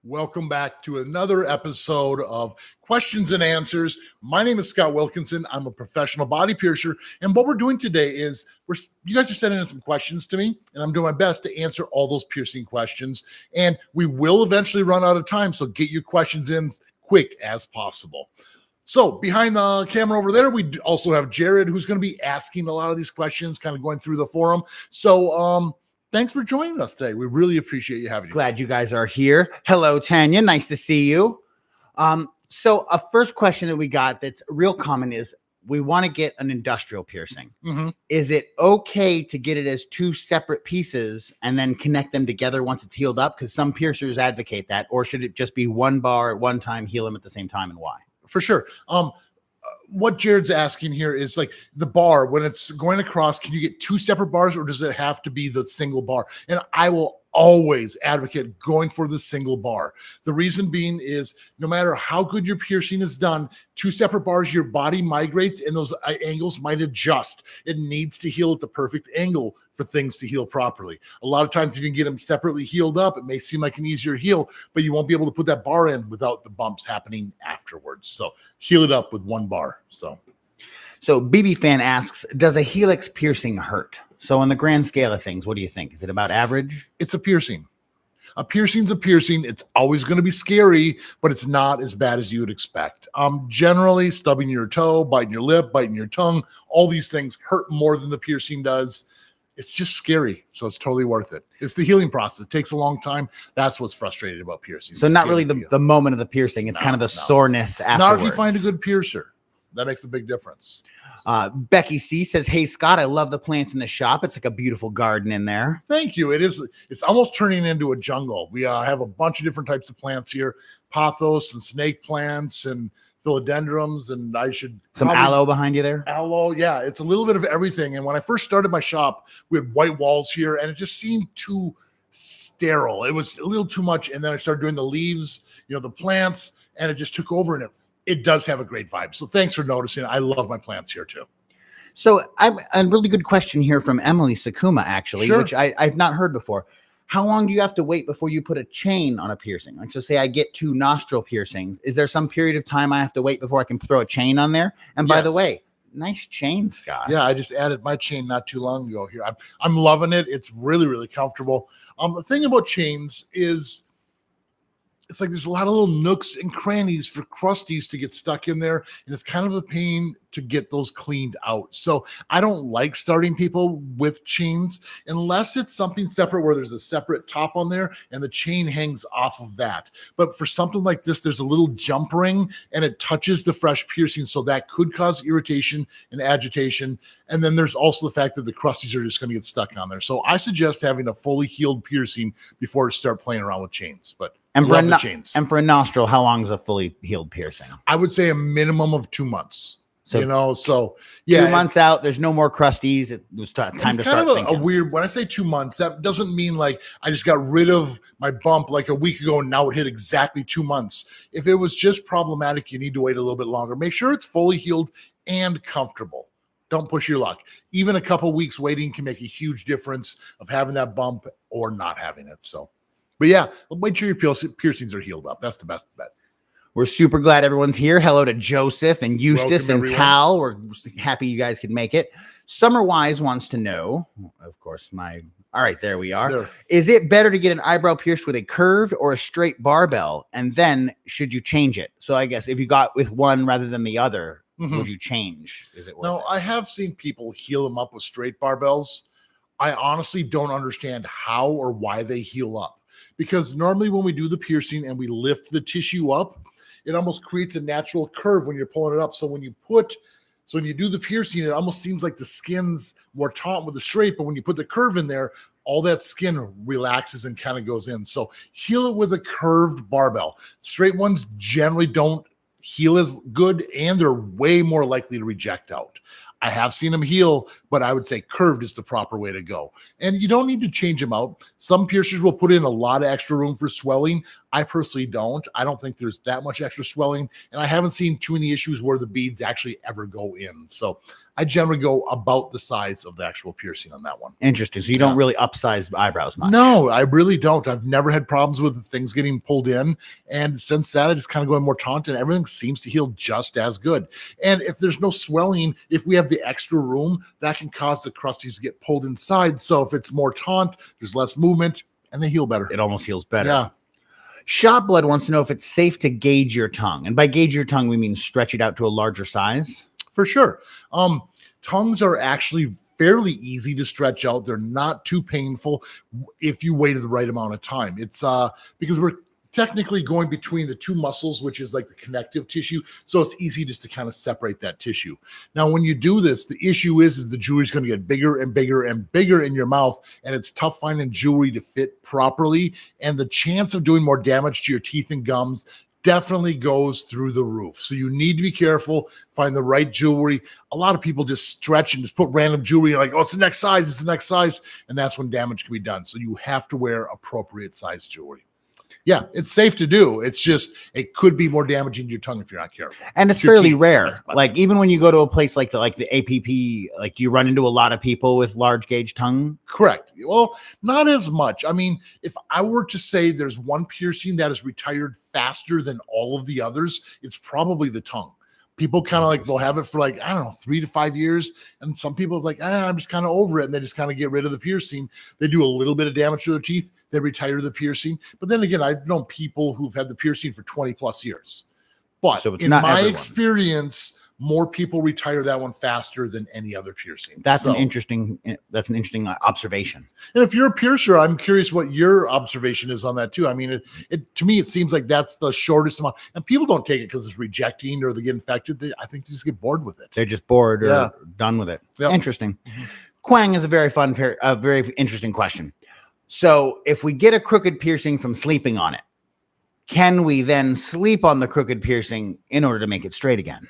Welcome back to another episode of Questions and Answers. My name is Scott Wilkinson. I'm a professional body piercer. And what we're doing today is you guys are sending in some questions to me, and I'm doing my best to answer all those piercing questions. And we will eventually run out of time, so get your questions in quick as possible. So behind the camera over there, we also have Jared, who's going to be asking a lot of these questions, kind of going through the forum. So, thanks for joining us today. We really appreciate you having you. Glad you guys are here. Hello, Tanya. Nice to see you. So a first question that we got that's real common is we want to get an industrial piercing. Mm-hmm. Is it okay to get it as two separate pieces and then connect them together once it's healed up? Because some piercers advocate that. Or should it just be one bar at one time, heal them at the same time, and why? For sure. What Jared's asking here is like the bar, when it's going across, can you get two separate bars or does it have to be the single bar? And I will always advocate going for the single bar. The reason being is no matter how good your piercing is done, two separate bars, your body migrates and those angles might adjust. It needs to heal at the perfect angle for things to heal properly. A lot of times if you can get them separately healed up, it may seem like an easier heal, but you won't be able to put that bar in without the bumps happening afterwards. So heal it up with one bar. So BB Fan asks, does a Helix piercing hurt? So on the grand scale of things, what do you think? Is it about average? It's a piercing. A piercing's a piercing. It's always going to be scary, but it's not as bad as you would expect. Generally, stubbing your toe, biting your lip, biting your tongue, all these things hurt more than the piercing does. It's just scary, so it's totally worth it. It's the healing process. It takes a long time. That's what's frustrating about piercing. So not really the moment of the piercing. It's kind of the soreness afterwards. Not if you find a good piercer. That makes a big difference. Becky C says, hey, Scott, I love the plants in the shop. It's like a beautiful garden in there. Thank you. It's almost turning into a jungle. We have a bunch of different types of plants here, pothos and snake plants and philodendrons, and some aloe behind you there. Aloe, yeah, it's a little bit of everything. And when I first started my shop, we had white walls here, and it just seemed too sterile. It was a little tू much. And then I started doing the leaves, the plants, and it just took over, and it does have a great vibe. So thanks for noticing. I love my plants here too. So a really good question here from Emily Sakuma, actually, Sure. which I've not heard before. How long do you have to wait before you put a chain on a piercing? Like, so say I get 2 nostril piercings. Is there some period of time I have to wait before I can throw a chain on there? And by the way, nice chain, Scott. Yeah, I just added my chain not too long ago here. I'm loving it. It's really, really comfortable. The thing about chains is it's like there's a lot of little nooks and crannies for crusties to get stuck in there, and it's kind of a pain to get those cleaned out. So I don't like starting people with chains unless it's something separate where there's a separate top on there and the chain hangs off of that. But for something like this, there's a little jump ring and it touches the fresh piercing, so that could cause irritation and agitation. And then there's also the fact that the crusties are just going to get stuck on there. So I suggest having a fully healed piercing before you start playing around with chains. But and for a nostril, how long is a fully healed piercing? I would say a minimum of 2 months. So, yeah, 2 months out, there's no more crusties. It was time to start thinking. It's kind of a weird, when I say 2 months, that doesn't mean like I just got rid of my bump like a week ago and now it hit exactly 2 months. If it was just problematic, you need to wait a little bit longer. Make sure it's fully healed and comfortable. Don't push your luck. Even a couple weeks waiting can make a huge difference of having that bump or not having it. So, but yeah, wait till your piercings are healed up. That's the best bet. We're super glad everyone's here. Hello to Joseph and Eustace and Tal. We're happy you guys could make it. Summer Wise wants to know, of course, all right, there we are. There. Is it better to get an eyebrow pierced with a curved or a straight barbell? And then should you change it? So I guess if you got with one rather than the other, would you change? Is it worth it? I have seen people heal them up with straight barbells. I honestly don't understand how or why they heal up, because normally when we do the piercing and we lift the tissue up, it almost creates a natural curve when you're pulling it up. So when you do the piercing, it almost seems like the skin's more taut with the straight, but when you put the curve in there, all that skin relaxes and kind of goes in. So heal it with a curved barbell. Straight ones generally don't heal as good, and they're way more likely to reject out. I have seen them heal, but I would say curved is the proper way to go. And you don't need to change them out. Some piercers will put in a lot of extra room for swelling. I personally don't. I don't think there's that much extra swelling, and I haven't seen too many issues where the beads actually ever go in. So I generally go about the size of the actual piercing on that one. Interesting. So you don't really upsize eyebrows much. No, I really don't. I've never had problems with things getting pulled in. And since that, I just kind of going more taunt and everything seems to heal just as good. And if there's no swelling, if we have the extra room, that can cause the crusties to get pulled inside. So if it's more taunt, there's less movement and they heal better. It almost heals better. Yeah. Shot Blood wants to know if it's safe to gauge your tongue. And by gauge your tongue, we mean stretch it out to a larger size. For sure. Tongues are actually fairly easy to stretch out. They're not too painful if you wait the right amount of time. It's because we're technically going between the two muscles, which is like the connective tissue. So it's easy just to kind of separate that tissue. Now, when you do this, the issue is the jewelry is going to get bigger and bigger and bigger in your mouth. And it's tough finding jewelry to fit properly. And the chance of doing more damage to your teeth and gums definitely goes through the roof. So you need to be careful, find the right jewelry. A lot of people just stretch and just put random jewelry like, oh, it's the next size, it's the next size. And that's when damage can be done. So you have to wear appropriate size jewelry. Yeah, it's safe to do. It's just, it could be more damaging to your tongue if you're not careful. And it's fairly rare. Like even when you go to a place like the APP, like do you run into a lot of people with large gauge tongue? Correct. Well, not as much. I mean, if I were to say there's one piercing that is retired faster than all of the others, it's probably the tongue. People kind of like, they'll have it for like, I don't know, 3 to 5 years. And some people like, I'm just kind of over it. And they just kind of get rid of the piercing. They do a little bit of damage to their teeth. They retire the piercing. But then again, I've known people who've had the piercing for 20 plus years. But so in my experience, more people retire that one faster than any other piercing. That's an interesting observation. And if you're a piercer, I'm curious what your observation is on that too. I mean, it to me, it seems like that's the shortest amount. And people don't take it because it's rejecting or they get infected. I think they just get bored with it. They're just bored or done with it. Yep. Interesting. Mm-hmm. Quang is a very fun, a very interesting question. So if we get a crooked piercing from sleeping on it, can we then sleep on the crooked piercing in order to make it straight again?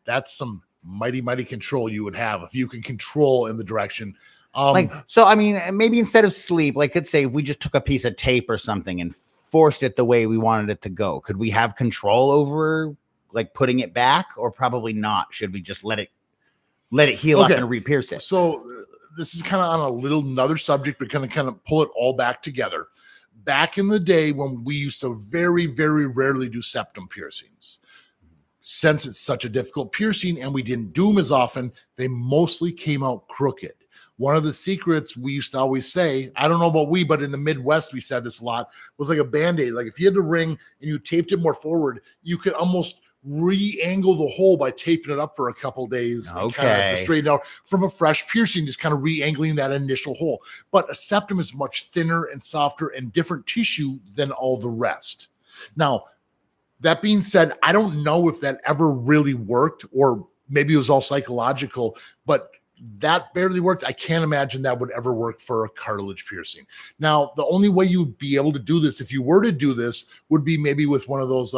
That's some mighty control you would have if you could control in the direction. So I mean, maybe instead of sleep, like let's say if we just took a piece of tape or something and forced it the way we wanted it to go, could we have control over like putting it back, or probably not? Should we just let it heal up and re-pierce it? So this is kind of on another subject, but kind of pull it all back together. Back in the day when we used to very rarely do septum piercings. Since it's such a difficult piercing and we didn't do them as often, they mostly came out crooked. One of the secrets we used to always say, I don't know about but in the Midwest, we said this a lot, was like a Band-Aid. Like if you had a ring and you taped it more forward, you could almost re-angle the hole by taping it up for a couple of days. And kind of to straighten out from a fresh piercing, just kind of re-angling that initial hole. But a septum is much thinner and softer and different tissue than all the rest. Now, that being said, I don't know if that ever really worked, or maybe it was all psychological, but that barely worked. I can't imagine that would ever work for a cartilage piercing. Now, the only way you would be able to do this, if you were to do this, would be maybe with one of those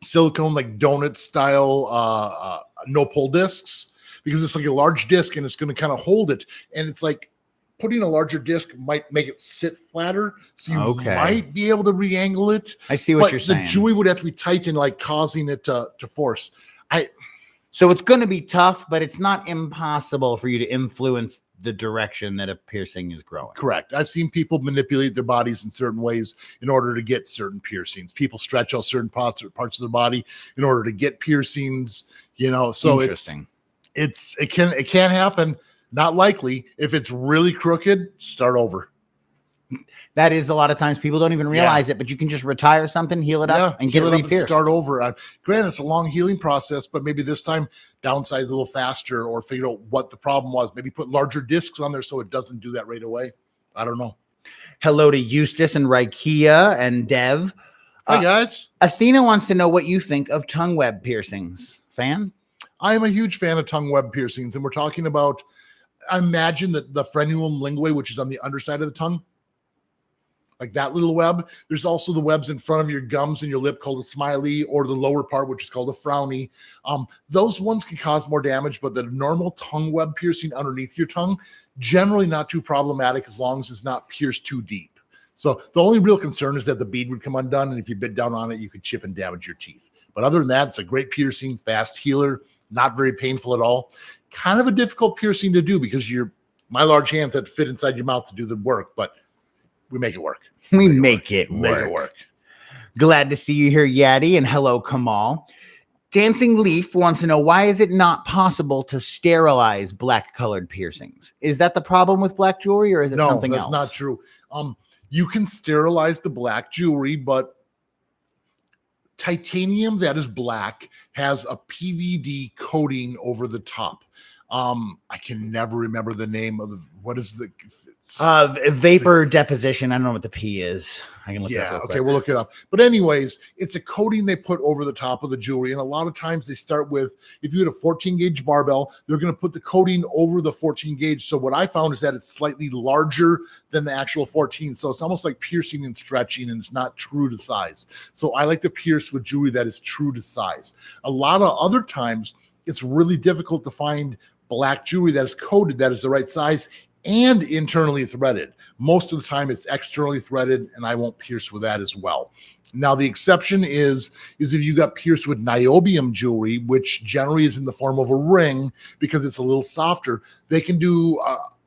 silicone, like donut style no pull discs, because it's like a large disc and it's going to kind of hold it. And it's like, putting a larger disc might make it sit flatter, so you might be able to re-angle it. I see what you're saying. The jewelry would have to be tight and like causing it to force. So it's going to be tough, but it's not impossible for you to influence the direction that a piercing is growing. Correct. I've seen people manipulate their bodies in certain ways in order to get certain piercings. People stretch out certain parts of their body in order to get piercings. So it can happen. Not likely. If it's really crooked, start over. That is a lot of times people don't even realize it, but you can just retire something, heal it up, and get it re-pierced. Start over. Granted, it's a long healing process, but maybe this time downsize a little faster or figure out what the problem was. Maybe put larger discs on there so it doesn't do that right away. I don't know. Hello to Eustace and Raikia and Dev. Hi, guys. Athena wants to know what you think of tongue web piercings. Fan? I am a huge fan of tongue web piercings, and we're talking about, I imagine that the frenulum linguae, which is on the underside of the tongue, like that little web. There's also the webs in front of your gums and your lip called a smiley, or the lower part, which is called a frowny. Those ones can cause more damage, but the normal tongue web piercing underneath your tongue, generally not too problematic as long as it's not pierced too deep. So the only real concern is that the bead would come undone, and if you bit down on it, you could chip and damage your teeth. But other than that, it's a great piercing, fast healer, not very painful at all. Kind of a difficult piercing to do because my large hands have to fit inside your mouth to do the work, but we make it work. We make it work. Glad to see you here, Yaddy, and hello, Kamal. Dancing Leaf wants to know, why is it not possible to sterilize black colored piercings? Is that the problem with black jewelry, or is it something else? No, that's not true. You can sterilize the black jewelry, but titanium that is black has a PVD coating over the top. I can never remember the name of vapor deposition. I don't know what the P is. I can look it up. Okay, we'll look it up. But anyways, it's a coating they put over the top of the jewelry. And a lot of times they start with, if you had a 14 gauge barbell, they're going to put the coating over the 14 gauge. So what I found is that it's slightly larger than the actual 14. So it's almost like piercing and stretching, and it's not true to size. So I like to pierce with jewelry that is true to size. A lot of other times it's really difficult to find black jewelry that is coated, that is the right size, and internally threaded. Most of the time it's externally threaded, and I won't pierce with that as well. Now, the exception is if you got pierced with niobium jewelry, which generally is in the form of a ring because it's a little softer. They can do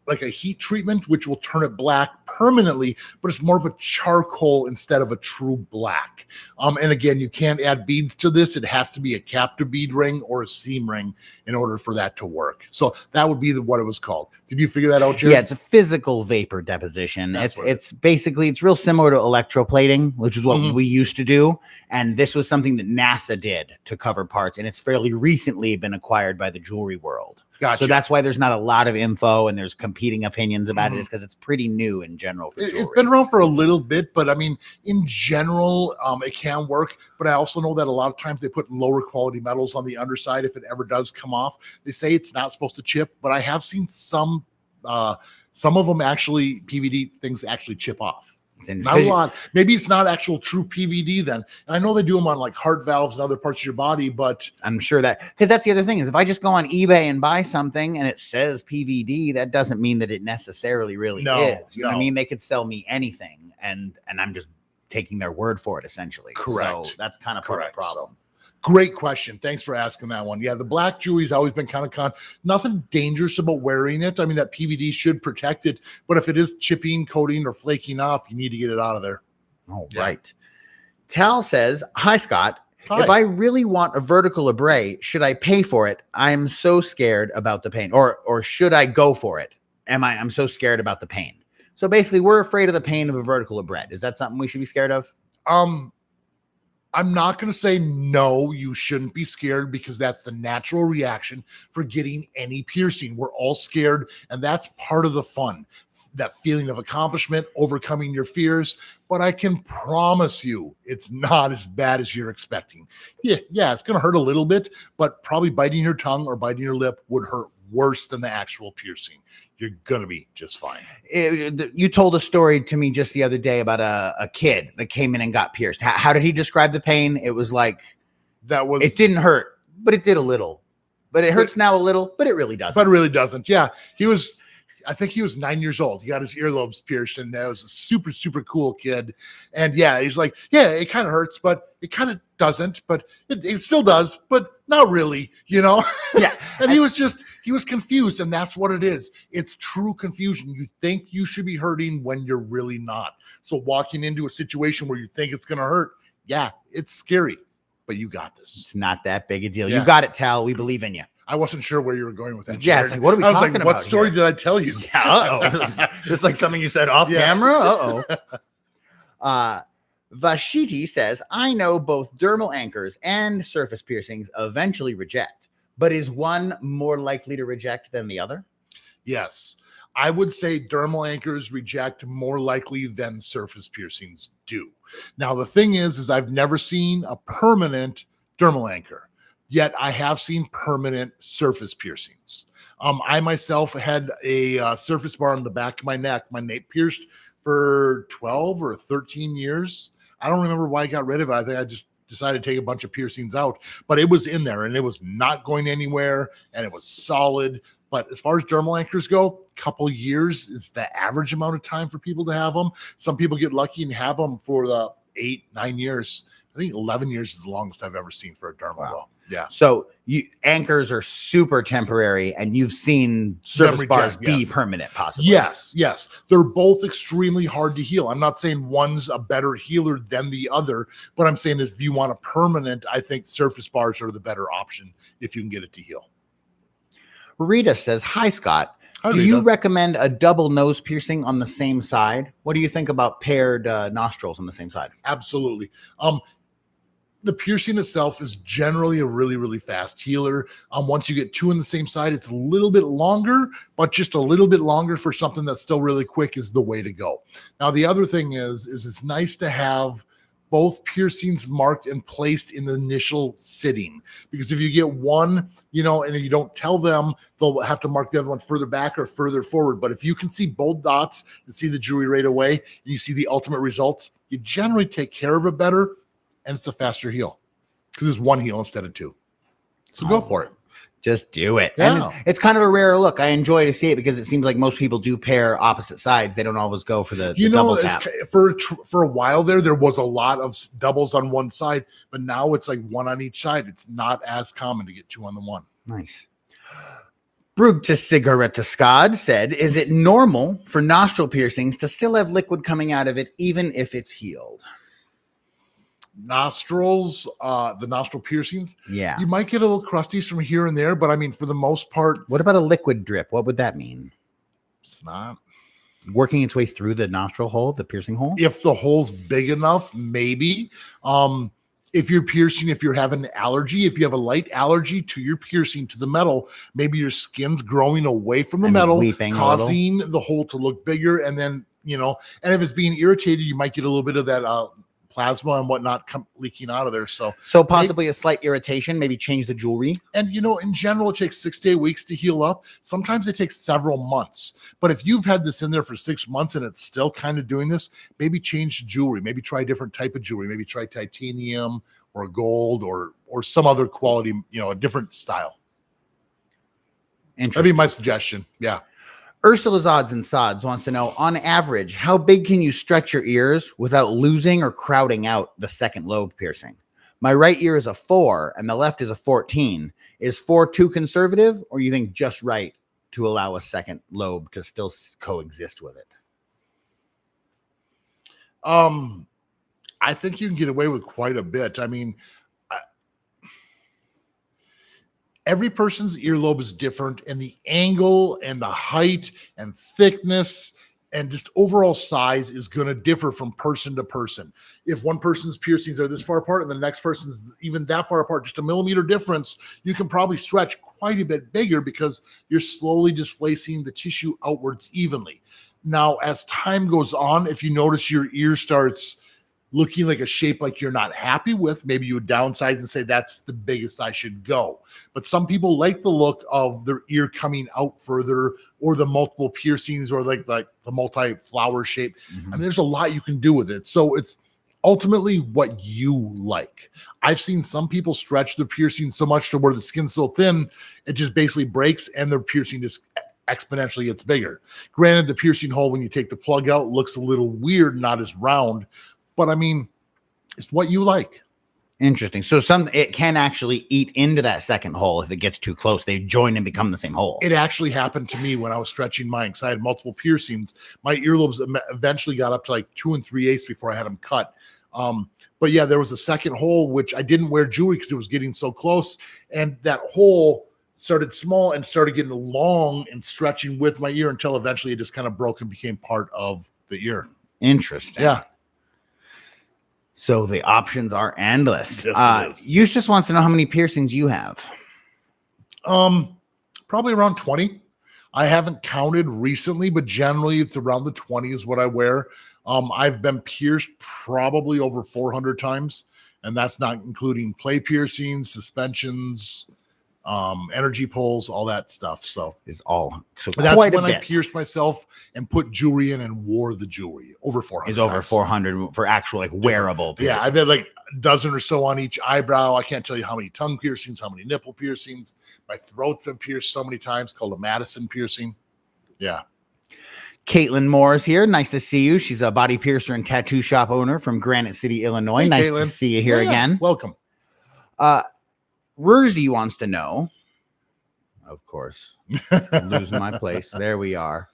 like a heat treatment, which will turn it black permanently, but it's more of a charcoal instead of a true black. And again, you can't add beads to this. It has to be a captive bead ring or a seam ring in order for that to work. So that would be what it was called. Did you figure that out, Jared? Yeah, it's a physical vapor deposition. It's basically, it's real similar to electroplating, which is what we used to do. And this was something that NASA did to cover parts. And it's fairly recently been acquired by the jewelry world. Gotcha. So that's why there's not a lot of info and there's competing opinions about it, is because it's pretty new in general. It's been around for a little bit, but I mean, in general, it can work. But I also know that a lot of times they put lower quality metals on the underside if it ever does come off. They say it's not supposed to chip, but I have seen some of them actually, PVD things actually chip off. Not a lot. Maybe it's not actual true PVD then. And I know they do them on like heart valves and other parts of your body, but I'm sure that, because that's the other thing, is if I just go on eBay and buy something and it says PVD, that doesn't mean that it necessarily really is. You know what I mean? They could sell me anything, and I'm just taking their word for it, essentially. Correct. So that's kind of part of the problem. So, great question. Thanks for asking that one. Yeah, the black jewelry's always been kind of nothing dangerous about wearing it. I mean, that PVD should protect it, but if it is chipping, coating, or flaking off, you need to get it out of there. Oh, yeah. Right. Tal says, hi, Scott. Hi. If I really want a vertical labret, should I pay for it? I'm so scared about the pain. Or should I go for it? I'm so scared about the pain. So basically, we're afraid of the pain of a vertical labret. Is that something we should be scared of? I'm not going to say no, you shouldn't be scared, because that's the natural reaction for getting any piercing. We're all scared, and that's part of the fun, that feeling of accomplishment, overcoming your fears. But I can promise you it's not as bad as you're expecting. Yeah, it's going to hurt a little bit, but probably biting your tongue or biting your lip would hurt worse than the actual piercing. You're going to be just fine. You told a story to me just the other day about a kid that came in and got pierced. How did he describe the pain? It was like, it didn't hurt, but it did a little. But it hurts now a little, but it really doesn't. Yeah. I think he was 9 years old. He got his earlobes pierced, and that was a super, super cool kid. And yeah, he's like, yeah, it kind of hurts, but it kind of doesn't, but it still does, but not really, you know? Yeah. And he was confused, and that's what it is. It's true confusion. You think you should be hurting when you're really not. So walking into a situation where you think it's going to hurt, yeah, it's scary, but you got this. It's not that big a deal. Yeah. You got it, Tal. We believe in you. I wasn't sure where you were going with that. Yeah, it's like, what are we talking about? What story did I tell you? Yeah, it's like something you said off camera. Vashiti says, I know both dermal anchors and surface piercings eventually reject, but is one more likely to reject than the other? Yes. I would say dermal anchors reject more likely than surface piercings do. Now, the thing is I've never seen a permanent dermal anchor. Yet I have seen permanent surface piercings. I myself had a surface bar on the back of my neck pierced for 12 or 13 years. I don't remember why I got rid of it. I think I just decided to take a bunch of piercings out, but it was in there and it was not going anywhere and it was solid. But as far as dermal anchors go, a couple years is the average amount of time for people to have them. Some people get lucky and have them for the 8, 9 years. I think 11 years is the longest I've ever seen for a dermal. Wow. Yeah. So anchors are super temporary, and you've seen surface bars be permanent, possibly. Yes. They're both extremely hard to heal. I'm not saying one's a better healer than the other, but I'm saying if you want a permanent, I think surface bars are the better option if you can get it to heal. Rita says, "Hi, Scott. Do you recommend a double nose piercing on the same side? What do you think about paired nostrils on the same side?" Absolutely. The piercing itself is generally a really, really fast healer. Once you get 2 on the same side, it's a little bit longer, but just a little bit longer for something that's still really quick is the way to go. Now, the other thing is it's nice to have both piercings marked and placed in the initial sitting, because if you get one, and if you don't tell them, they'll have to mark the other one further back or further forward. But if you can see both dots and see the jewelry right away, and you see the ultimate results, you generally take care of it better. And it's a faster heal because it's 1 heal instead of 2. So go for it. Just do it. Yeah. And it's kind of a rare look. I enjoy to see it because it seems like most people do pair opposite sides. They don't always go for the double tap. For a while there was a lot of doubles on one side, but now it's like 1 on each side. It's not as common to get 2 on the one. Nice. Brug to Cigarette Scod said, "Is it normal for nostril piercings to still have liquid coming out of it even if it's healed?" Nostrils, the nostril piercings. Yeah. You might get a little crusties from here and there, but I mean, for the most part. What about a liquid drip? What would that mean? It's not working its way through the nostril hole, the piercing hole. If the hole's big enough, maybe. If you're piercing, if you're having an allergy, if you have a light allergy to your piercing, to the metal, maybe your skin's growing away from the metal, causing the hole to look bigger. And then, and if it's being irritated, you might get a little bit of that plasma and whatnot leaking out of there. So possibly a slight irritation, maybe change the jewelry. And, in general, it takes 6 to 8 weeks to heal up. Sometimes it takes several months. But if you've had this in there for 6 months and it's still kind of doing this, maybe change the jewelry. Maybe try a different type of jewelry. Maybe try titanium or gold or some other quality, a different style. That'd be my suggestion. Yeah. Ursula's Odds and Sods wants to know, on average, how big can you stretch your ears without losing or crowding out the second lobe piercing? My right ear is a 4 and the left is a 14. Is 4 too conservative, or you think just right to allow a second lobe to still coexist with it? I think you can get away with quite a bit. I mean, every person's earlobe is different, and the angle and the height and thickness and just overall size is going to differ from person to person. If one person's piercings are this far apart and the next person's even that far apart, just a millimeter difference, you can probably stretch quite a bit bigger because you're slowly displacing the tissue outwards evenly. Now, as time goes on, if you notice your ear starts looking like a shape like you're not happy with, maybe you would downsize and say that's the biggest I should go. But some people like the look of their ear coming out further, or the multiple piercings, or like the multi-flower shape. Mm-hmm. I mean, there's a lot you can do with it. So it's ultimately what you like. I've seen some people stretch the piercing so much to where the skin's so thin, it just basically breaks and their piercing just exponentially gets bigger. Granted, the piercing hole, when you take the plug out, looks a little weird, not as round. But I mean, it's what you like. Interesting. So it can actually eat into that second hole if it gets too close. They join and become the same hole. It actually happened to me when I was stretching mine, because I had multiple piercings. My earlobes eventually got up to like 2 3/8 before I had them cut. But yeah, there was a second hole, which I didn't wear jewelry because it was getting so close. And that hole started small and started getting long and stretching with my ear until eventually it just kind of broke and became part of the ear. Interesting. Yeah. So the options are endless. Yes, Eustace just wants to know how many piercings you have. Probably around 20. I haven't counted recently, but generally it's around the 20 is what I wear. I've been pierced probably over 400 times, and that's not including play piercings, suspensions, energy pulls, all that stuff. So is all. So that's when I pierced myself and put jewelry in and wore the jewelry. Over 400. Is over 400 for actual like wearable piercing. Yeah, I've had like a dozen or so on each eyebrow. I can't tell you how many tongue piercings, how many nipple piercings. My throat's been pierced so many times, called a Madison piercing. Yeah. Caitlin Moore is here. Nice to see you. She's a body piercer and tattoo shop owner from Granite City, Illinois. Hey, nice Caitlin. to see you here again. Welcome. Rurzy wants to know, of course, I'm losing my place. There we are.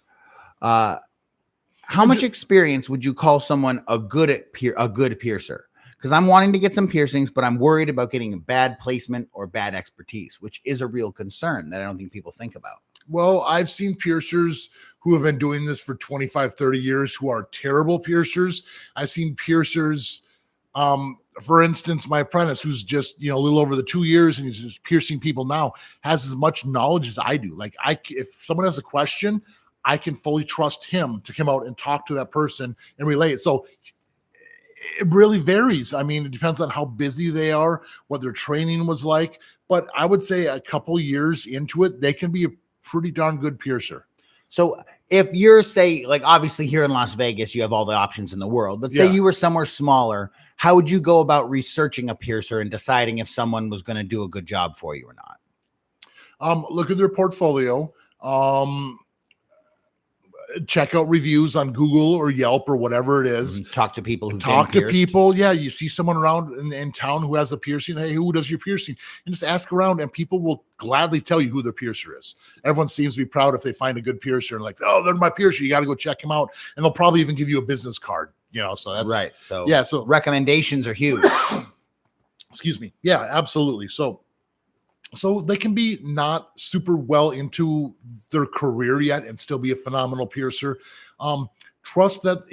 How much experience would you call someone a good piercer? Because I'm wanting to get some piercings, but I'm worried about getting a bad placement or bad expertise, which is a real concern that I don't think people think about. Well, I've seen piercers who have been doing this for 25, 30 years who are terrible piercers. I've seen piercers, for instance, my apprentice, who's just, a little over the 2 years and he's just piercing people now, has as much knowledge as I do. Like, if someone has a question, I can fully trust him to come out and talk to that person and relay it. So it really varies. I mean, it depends on how busy they are, what their training was like. But I would say a couple years into it, they can be a pretty darn good piercer. So if you're, say, like obviously here in Las Vegas, you have all the options in the world, but say you were somewhere smaller, how would you go about researching a piercer and deciding if someone was going to do a good job for you or not? Look at their portfolio. Check out reviews on Google or Yelp or whatever it is. Talk to people who Yeah, you see someone around in town who has a piercing. Hey, who does your piercing? And just ask around, and people will gladly tell you who their piercer is. Everyone seems to be proud if they find a good piercer and like, oh, they're my piercer. You got to go check them out, and they'll probably even give you a business card. So that's right. So yeah, so recommendations are huge. Excuse me. Yeah, absolutely. So they can be not super well into their career yet and still be a phenomenal piercer. Trust that,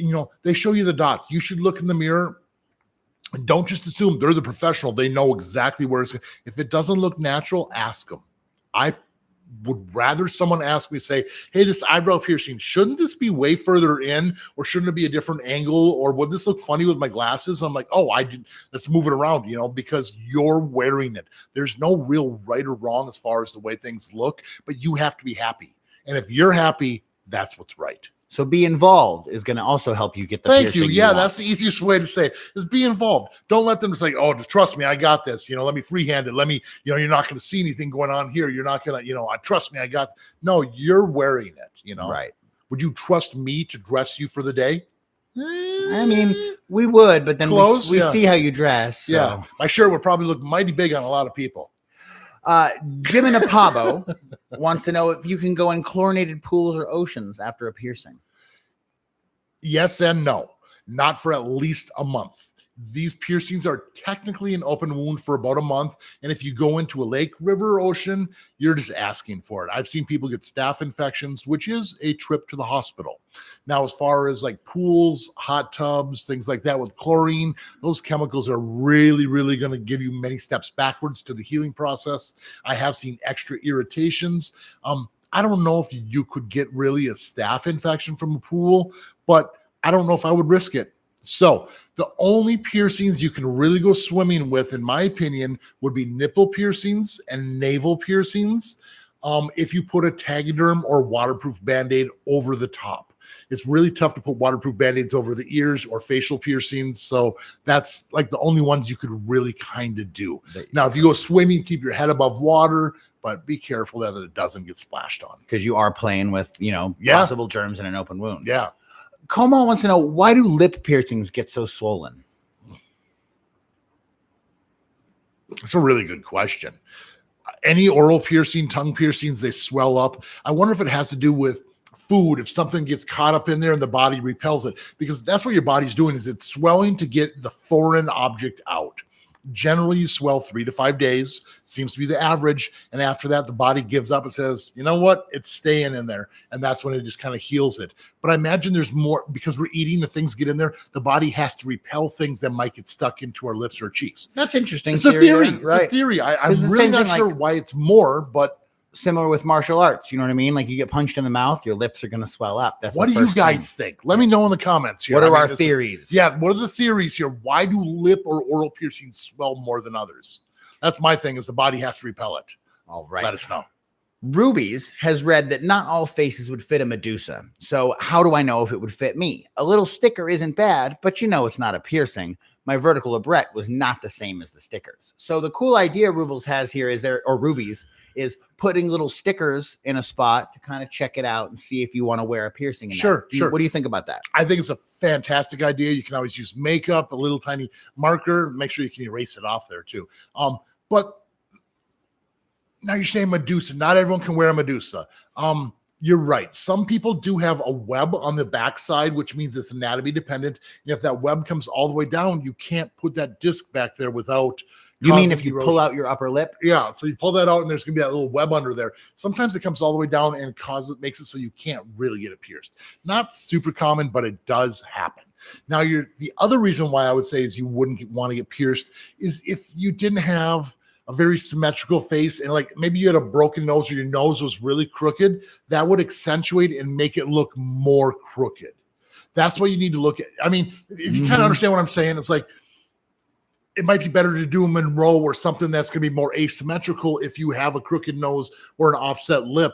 they show you the dots. You should look in the mirror and don't just assume they're the professional. They know exactly where it's going. If it doesn't look natural, ask them. I would rather someone ask me, say, hey, this eyebrow piercing, shouldn't this be way further in, or shouldn't it be a different angle, or would this look funny with my glasses? I'm like, oh, let's move it around, because you're wearing it. There's no real right or wrong as far as the way things look, but you have to be happy. And if you're happy, that's what's right. So be involved is going to also help you get the Thank piercing you. Yeah, that's the easiest way to say it, is be involved. Don't let them say, oh, trust me, I got this. Let me freehand it. Let me, you're not going to see anything going on here. You're not going to, I trust me, I got. No, you're wearing it, Right. Would you trust me to dress you for the day? I mean, we would, but then we see how you dress. So. Yeah. My shirt would probably look mighty big on a lot of people. Jim in Apabo wants to know if you can go in chlorinated pools or oceans after a piercing. Yes and no. Not for at least a month. These piercings are technically an open wound for about a month. And if you go into a lake, river, or ocean, you're just asking for it. I've seen people get staph infections, which is a trip to the hospital. Now, as far as like pools, hot tubs, things like that with chlorine, those chemicals are really, really going to give you many steps backwards to the healing process. I have seen extra irritations. I don't know if you could get really a staph infection from a pool, but I don't know if I would risk it. So the only piercings you can really go swimming with, in my opinion, would be nipple piercings and navel piercings. If you put a Tegaderm or waterproof Band-Aid over the top. It's really tough to put waterproof Band-Aids over the ears or facial piercings. So that's like the only ones you could really kind of do. Now, if you go swimming, keep your head above water, but be careful that it doesn't get splashed on. Because you are playing with, possible germs in an open wound. Yeah. Como wants to know, why do lip piercings get so swollen? It's a really good question. Any oral piercing, tongue piercings, they swell up. I wonder if it has to do with food, if something gets caught up in there and the body repels it, because that's what your body's doing, is it's swelling to get the foreign object out. Generally, you swell 3 to 5 days, seems to be the average. And after that, the body gives up and says, you know what? It's staying in there. And that's when it just kind of heals it. But I imagine there's more, because we're eating, the things get in there. The body has to repel things that might get stuck into our lips or cheeks. That's interesting. It's a theory. Right? It's a theory. I'm really not sure why it's more, but similar with martial arts, you know what I mean? Like you get punched in the mouth, your lips are going to swell up. What do you guys think? Let me know in the comments here. What are our theories? Yeah, what are the theories here? Why do lip or oral piercings swell more than others? That's my thing, is the body has to repel it. All right. Let us know. Rubies has read that not all faces would fit a Medusa. So how do I know if it would fit me? A little sticker isn't bad, but you know it's not a piercing. My vertical labret was not the same as the stickers. So the cool idea Rubles has here is Rubies is putting little stickers in a spot to kind of check it out and see if you want to wear a piercing. Sure. What do you think about that? I think it's a fantastic idea. You can always use makeup, a little tiny marker, make sure you can erase it off there too. But now you're saying Medusa. Not everyone can wear a Medusa. You're right. Some people do have a web on the backside, which means it's anatomy dependent. And if that web comes all the way down, you can't put that disc back there without. You mean if you pull out your upper lip? Yeah. So you pull that out and there's going to be that little web under there. Sometimes it comes all the way down and makes it so you can't really get it pierced. Not super common, but it does happen. Now, the other reason why I would say is you wouldn't want to get pierced is if you didn't have a very symmetrical face and like maybe you had a broken nose or your nose was really crooked, that would accentuate and make it look more crooked. That's what you need to look at. I mean, if you kind of understand what I'm saying, it's like it might be better to do them in row or something that's going to be more asymmetrical if you have a crooked nose or an offset lip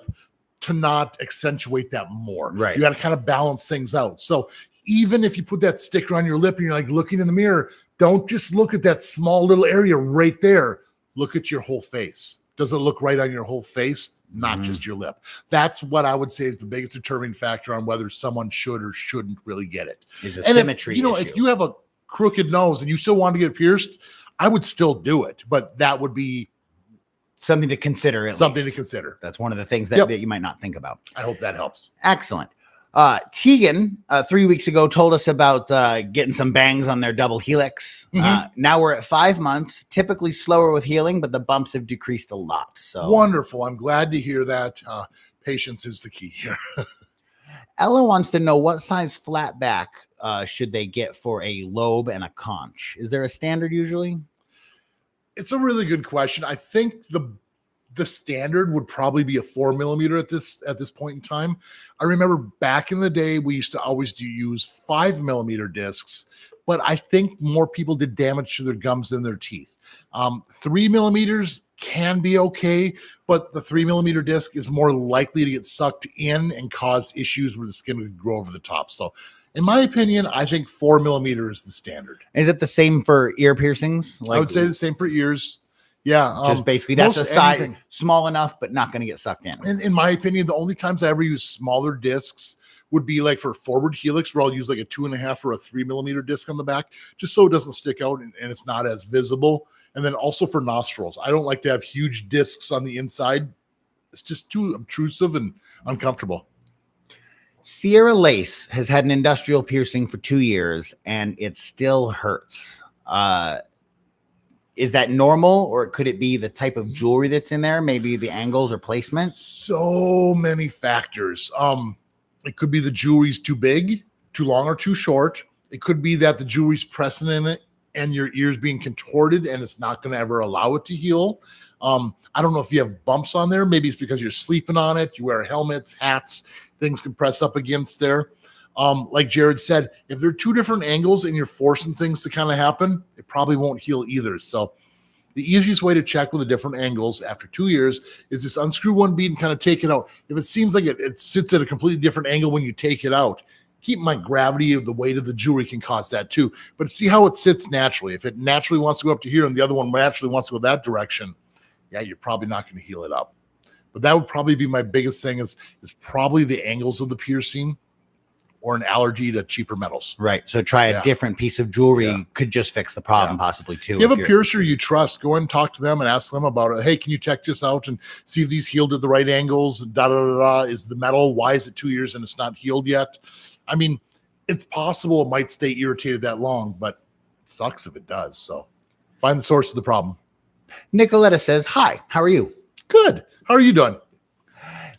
to not accentuate that more. Right. You got to kind of balance things out. So even if you put that sticker on your lip and you're like looking in the mirror, don't just look at that small little area right there. Look at your whole face. Does it look right on your whole face? Not just your lip. That's what I would say is the biggest determining factor on whether someone should or shouldn't really get it. Is a symmetry issue. If you have a crooked nose and you still want to get pierced, I would still do it, but that would be something to consider. To consider. That's one of the things that you might not think about. I hope that helps. Excellent. Tegan 3 weeks ago told us about getting some bangs on their double helix. Now we're at 5 months, typically slower with healing, but the bumps have decreased a lot. So wonderful. I'm glad to hear that. Patience is the key here. Ella wants to know what size flat back should they get for a lobe and a conch? Is there a standard usually? It's a really good question. I think the standard would probably be a 4 millimeter at this point in time. I remember back in the day, we used to always use 5 millimeter discs, but I think more people did damage to their gums than their teeth. 3 millimeters can be okay, but the 3 millimeter disc is more likely to get sucked in and cause issues where the skin would grow over the top. So in my opinion, I think 4 millimeter is the standard. Is it the same for ear piercings? I would say the same for ears. Yeah. Just basically that's a size small enough, but not going to get sucked in. In my opinion, the only times I ever use smaller discs would be like for forward helix, where I'll use like a 2.5 or a 3 millimeter disc on the back, just so it doesn't stick out and it's not as visible. And then also for nostrils, I don't like to have huge discs on the inside. It's just too obtrusive and uncomfortable. Sierra Lace has had an industrial piercing for 2 years and it still hurts. Is that normal, or could it be the type of jewelry that's in there? Maybe the angles or placement? So many factors. It could be the jewelry's too big, too long, or too short. It could be that the jewelry's pressing in it and your ear's being contorted and it's not going to ever allow it to heal. I don't know if you have bumps on there. Maybe it's because you're sleeping on it. You wear helmets, hats, things can press up against there. Like Jared said, if there are two different angles and you're forcing things to kind of happen, it probably won't heal either. So the easiest way to check with the different angles after 2 years is just unscrew one bead and kind of take it out. If it seems like it sits at a completely different angle when you take it out, keep in mind gravity of the weight of the jewelry can cause that too. But see how it sits naturally. If it naturally wants to go up to here and the other one naturally wants to go that direction, yeah, you're probably not going to heal it up. But that would probably be my biggest thing is probably the angles of the piercing, or an allergy to cheaper metals. Right. So try a different piece of jewelry could just fix the problem possibly too. If you have a piercer you trust, go ahead and talk to them and ask them about it. Hey, can you check this out and see if these healed at the right angles? Is the metal, why is it 2 years and it's not healed yet? I mean, it's possible it might stay irritated that long, but it sucks if it does. So find the source of the problem. Nicoletta says, hi, how are you? Good. How are you doing?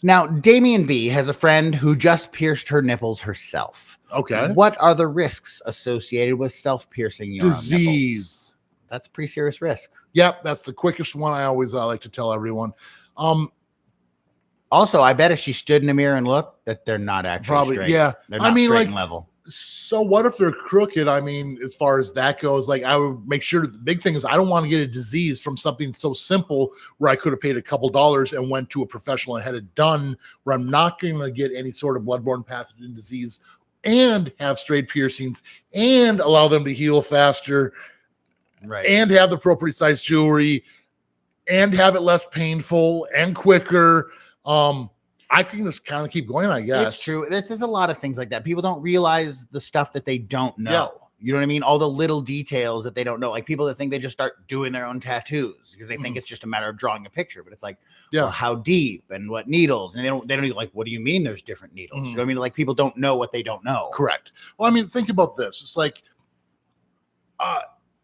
Now, Damien B has a friend who just pierced her nipples herself. Okay. What are the risks associated with self-piercing your disease? Nipples? That's a pretty serious risk. Yep, that's the quickest one. I always like to tell everyone. Also, I bet if she stood in the mirror and looked, that they're not actually probably straight. Yeah, They're not straight and level. So what if they're crooked? I mean, as far as that goes, like I would make sure the big thing is I don't want to get a disease from something so simple where I could have paid a couple dollars and went to a professional and had it done, where I'm not going to get any sort of bloodborne pathogen disease and have straight piercings and allow them to heal faster, right? And have the appropriate size jewelry and have it less painful and quicker. I can just kind of keep going, I guess. It's true. There's a lot of things like that. People don't realize the stuff that they don't know. Yeah. You know what I mean? All the little details that they don't know. Like people that think they just start doing their own tattoos because they think it's just a matter of drawing a picture. But it's like, well, how deep and what needles? And they don't even like, what do you mean there's different needles? You know what I mean? Like people don't know what they don't know. Correct. Well, I mean, think about this. It's like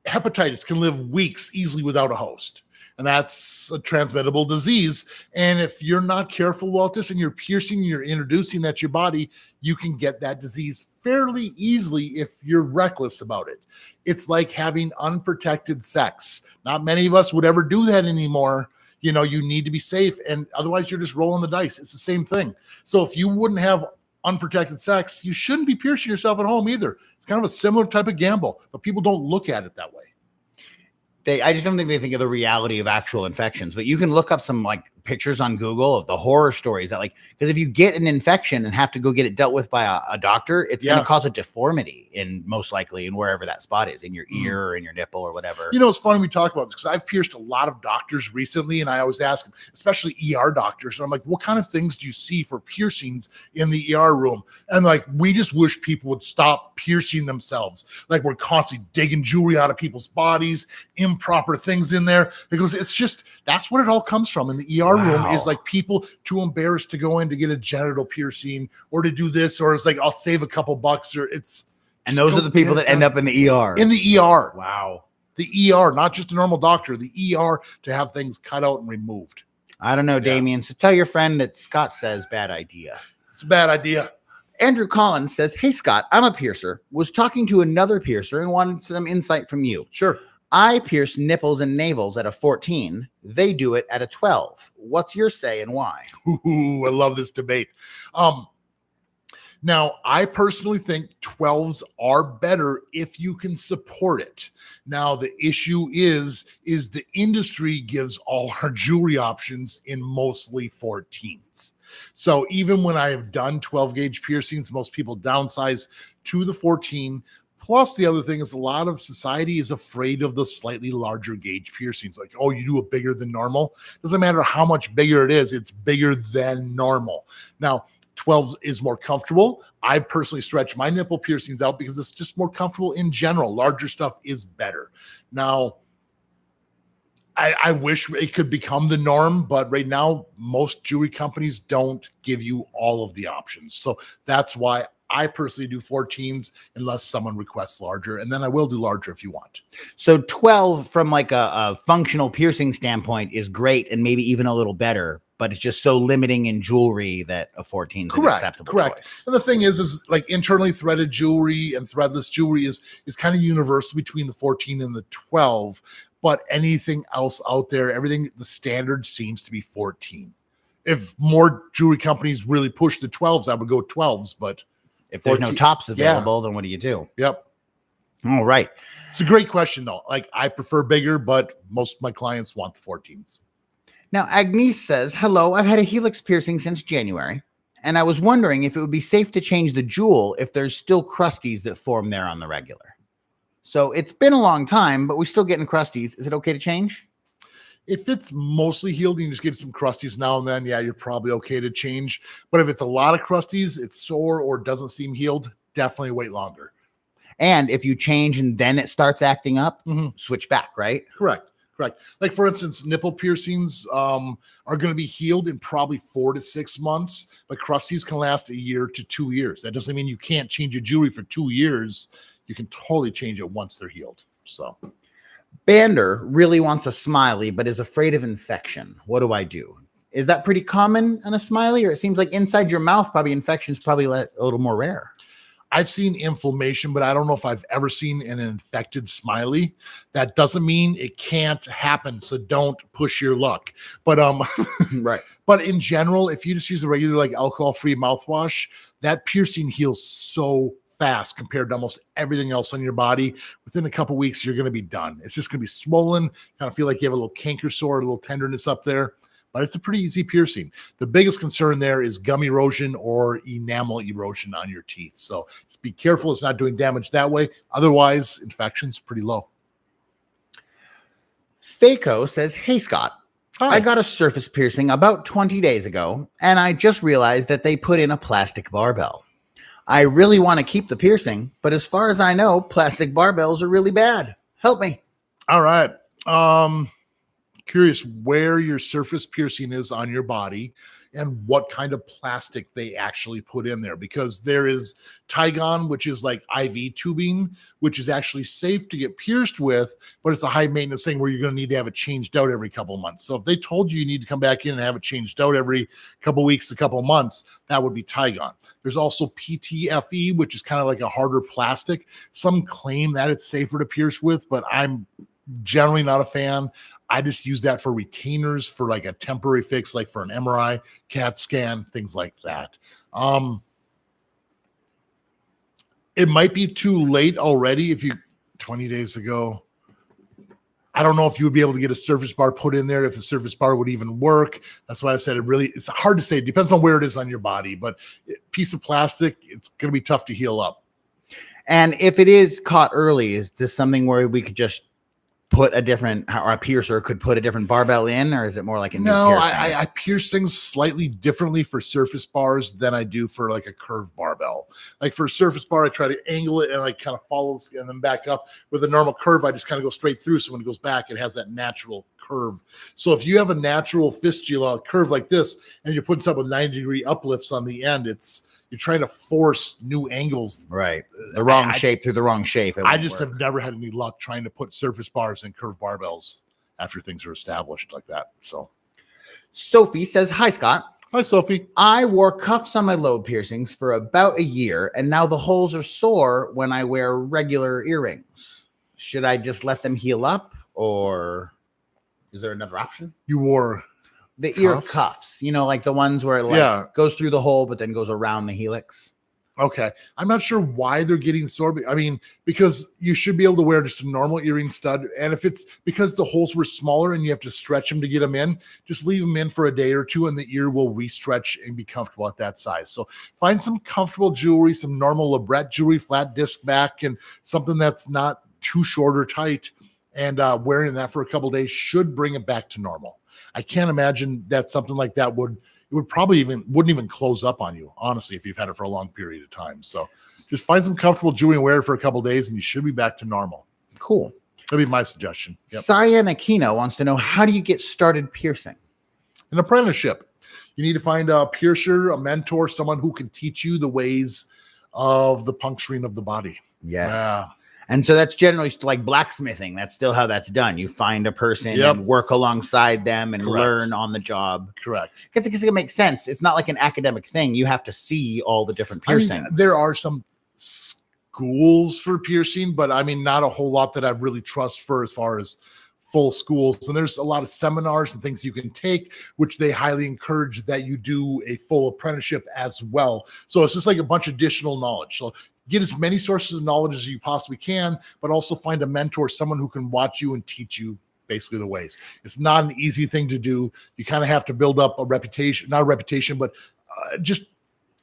hepatitis can live weeks easily without a host. And that's a transmittable disease. And if you're not careful about this and you're piercing, you're introducing that to your body, you can get that disease fairly easily if you're reckless about it. It's like having unprotected sex. Not many of us would ever do that anymore. You know, you need to be safe. And otherwise, you're just rolling the dice. It's the same thing. So if you wouldn't have unprotected sex, you shouldn't be piercing yourself at home either. It's kind of a similar type of gamble, but people don't look at it that way. I just don't think they think of the reality of actual infections, but you can look up some like pictures on Google of the horror stories that like, because if you get an infection and have to go get it dealt with by a doctor, it's going to cause a deformity in most likely in wherever that spot is, in your ear or in your nipple or whatever. You know, it's funny we talk about this because I've pierced a lot of doctors recently, and I always ask them, especially ER doctors, and I'm like, what kind of things do you see for piercings in the ER room? And like, we just wish people would stop piercing themselves. Like we're constantly digging jewelry out of people's bodies, improper things in there, because it's just, that's what it all comes from in the ER room, is like people too embarrassed to go in to get a genital piercing or to do this, or it's like, I'll save a couple bucks, or it's. And those are the people that end up in the ER. In the ER. Wow. The ER, not just a normal doctor, the ER, to have things cut out and removed. I don't know, Damien. So tell your friend that Scott says bad idea. It's a bad idea. Andrew Collins says, hey, Scott, I'm a piercer. Was talking to another piercer and wanted some insight from you. Sure. I pierce nipples and navels at a 14. They do it at a 12. What's your say and why? Ooh, I love this debate. Now, I personally think 12s are better if you can support it. Now, the issue is the industry gives all our jewelry options in mostly 14s. So even when I have done 12 gauge piercings, most people downsize to the 14. Plus, the other thing is a lot of society is afraid of the slightly larger gauge piercings. Like, oh, you do it bigger than normal. Doesn't matter how much bigger it is. It's bigger than normal. Now, 12 is more comfortable. I personally stretch my nipple piercings out because it's just more comfortable in general. Larger stuff is better. Now, I wish it could become the norm, but right now, most jewelry companies don't give you all of the options. So that's why I personally do 14s unless someone requests larger, and then I will do larger if you want. So 12 from like a functional piercing standpoint is great and maybe even a little better, but it's just so limiting in jewelry that a 14 is an acceptable choice. And the thing is like internally threaded jewelry and threadless jewelry is kind of universal between the 14 and the 12, but anything else out there, everything, the standard seems to be 14. If more jewelry companies really push the 12s, I would go 12s, but if there's no tops available, then what do you do? Yep. All right. It's a great question, though. Like, I prefer bigger, but most of my clients want the 14s. Now, Agnes says, hello, I've had a Helix piercing since January, and I was wondering if it would be safe to change the jewel if there's still crusties that form there on the regular. So it's been a long time, but we're still getting crusties. Is it okay to change? If it's mostly healed and you just get some crusties now and then, yeah, you're probably okay to change. But if it's a lot of crusties, it's sore or doesn't seem healed, definitely wait longer. And if you change and then it starts acting up, switch back, right? Correct. Like, for instance, nipple piercings are going to be healed in probably 4 to 6 months, but crusties can last a year to 2 years. That doesn't mean you can't change your jewelry for 2 years. You can totally change it once they're healed. So Bander really wants a Smiley, but is afraid of infection. What do I do? Is that pretty common on a Smiley? Or it seems like inside your mouth, probably infection's probably a little more rare. I've seen inflammation, but I don't know if I've ever seen an infected Smiley. That doesn't mean it can't happen. So don't push your luck. But right. But in general, if you just use a regular like alcohol-free mouthwash, that piercing heals so fast compared to almost everything else on your body. Within a couple weeks, you're going to be done. It's just going to be swollen, kind of feel like you have a little canker sore, a little tenderness up there, but it's a pretty easy piercing. The biggest concern there is gum erosion or enamel erosion on your teeth. So just be careful it's not doing damage that way. Otherwise, infection's pretty low. Faco says, hey, Scott. Hi. I got a surface piercing about 20 days ago, and I just realized that they put in a plastic barbell. I really want to keep the piercing, but as far as I know, plastic barbells are really bad. Help me. All right. Curious where your surface piercing is on your body and what kind of plastic they actually put in there, because there is Tygon, which is like IV tubing, which is actually safe to get pierced with, but it's a high maintenance thing where you're going to need to have it changed out every couple of months. So if they told you you need to come back in and have it changed out every couple of weeks, a couple of months, that would be Tygon. There's also PTFE, which is kind of like a harder plastic. Some claim that it's safer to pierce with, but I'm generally not a fan. I just use that for retainers for like a temporary fix, like for an MRI, CAT scan, things like that. It might be too late already if you 20 days ago. I don't know if you would be able to get a surface bar put in there, if the surface bar would even work. That's why I said it's hard to say. It depends on where it is on your body, but piece of plastic, it's going to be tough to heal up. And if it is caught early, is this something where we could just put a different, or a piercer could put a different barbell in, or is it more like a new no? piercing? I pierce things slightly differently for surface bars than I do for like a curved barbell. Like for a surface bar, I try to angle it and like kind of follow and then back up. With a normal curve, I just kind of go straight through. So when it goes back, it has that natural curve. So if you have a natural fistula curve like this, and you're putting something with 90-degree uplifts on the end, you're trying to force new angles. Right. The wrong shape through the wrong shape. I just have never had any luck trying to put surface bars and curved barbells after things are established like that. So Sophie says, hi, Scott. Hi, Sophie. I wore cuffs on my lobe piercings for about a year, and now the holes are sore when I wear regular earrings. Should I just let them heal up, or is there another option? You wore the ear cuffs, like the ones where it goes through the hole, but then goes around the helix. Okay. I'm not sure why they're getting sore. I mean, because you should be able to wear just a normal earring stud. And if it's because the holes were smaller and you have to stretch them to get them in, just leave them in for a day or two and the ear will restretch and be comfortable at that size. So find some comfortable jewelry, some normal labret jewelry, flat disc back, and something that's not too short or tight. And wearing that for a couple of days should bring it back to normal. I can't imagine that something like that wouldn't even close up on you, honestly, if you've had it for a long period of time. So just find some comfortable jewelry and wear it for a couple of days and you should be back to normal. Cool. That'd be my suggestion. Yep. Cyan Aquino wants to know, how do you get started piercing? An apprenticeship. You need to find a piercer, a mentor, someone who can teach you the ways of the puncturing of the body. Yes. And so that's generally like blacksmithing. That's still how that's done. You find a person and work alongside them and learn on the job. Correct. Because it makes sense. It's not like an academic thing. You have to see all the different piercings. I mean, there are some schools for piercing, but I mean, not a whole lot that I really trust for as far as full schools. And there's a lot of seminars and things you can take, which they highly encourage that you do a full apprenticeship as well. So it's just like a bunch of additional knowledge. So get as many sources of knowledge as you possibly can, but also find a mentor, someone who can watch you and teach you basically the ways. It's not an easy thing to do. You kind of have to build up a reputation, not a reputation, but just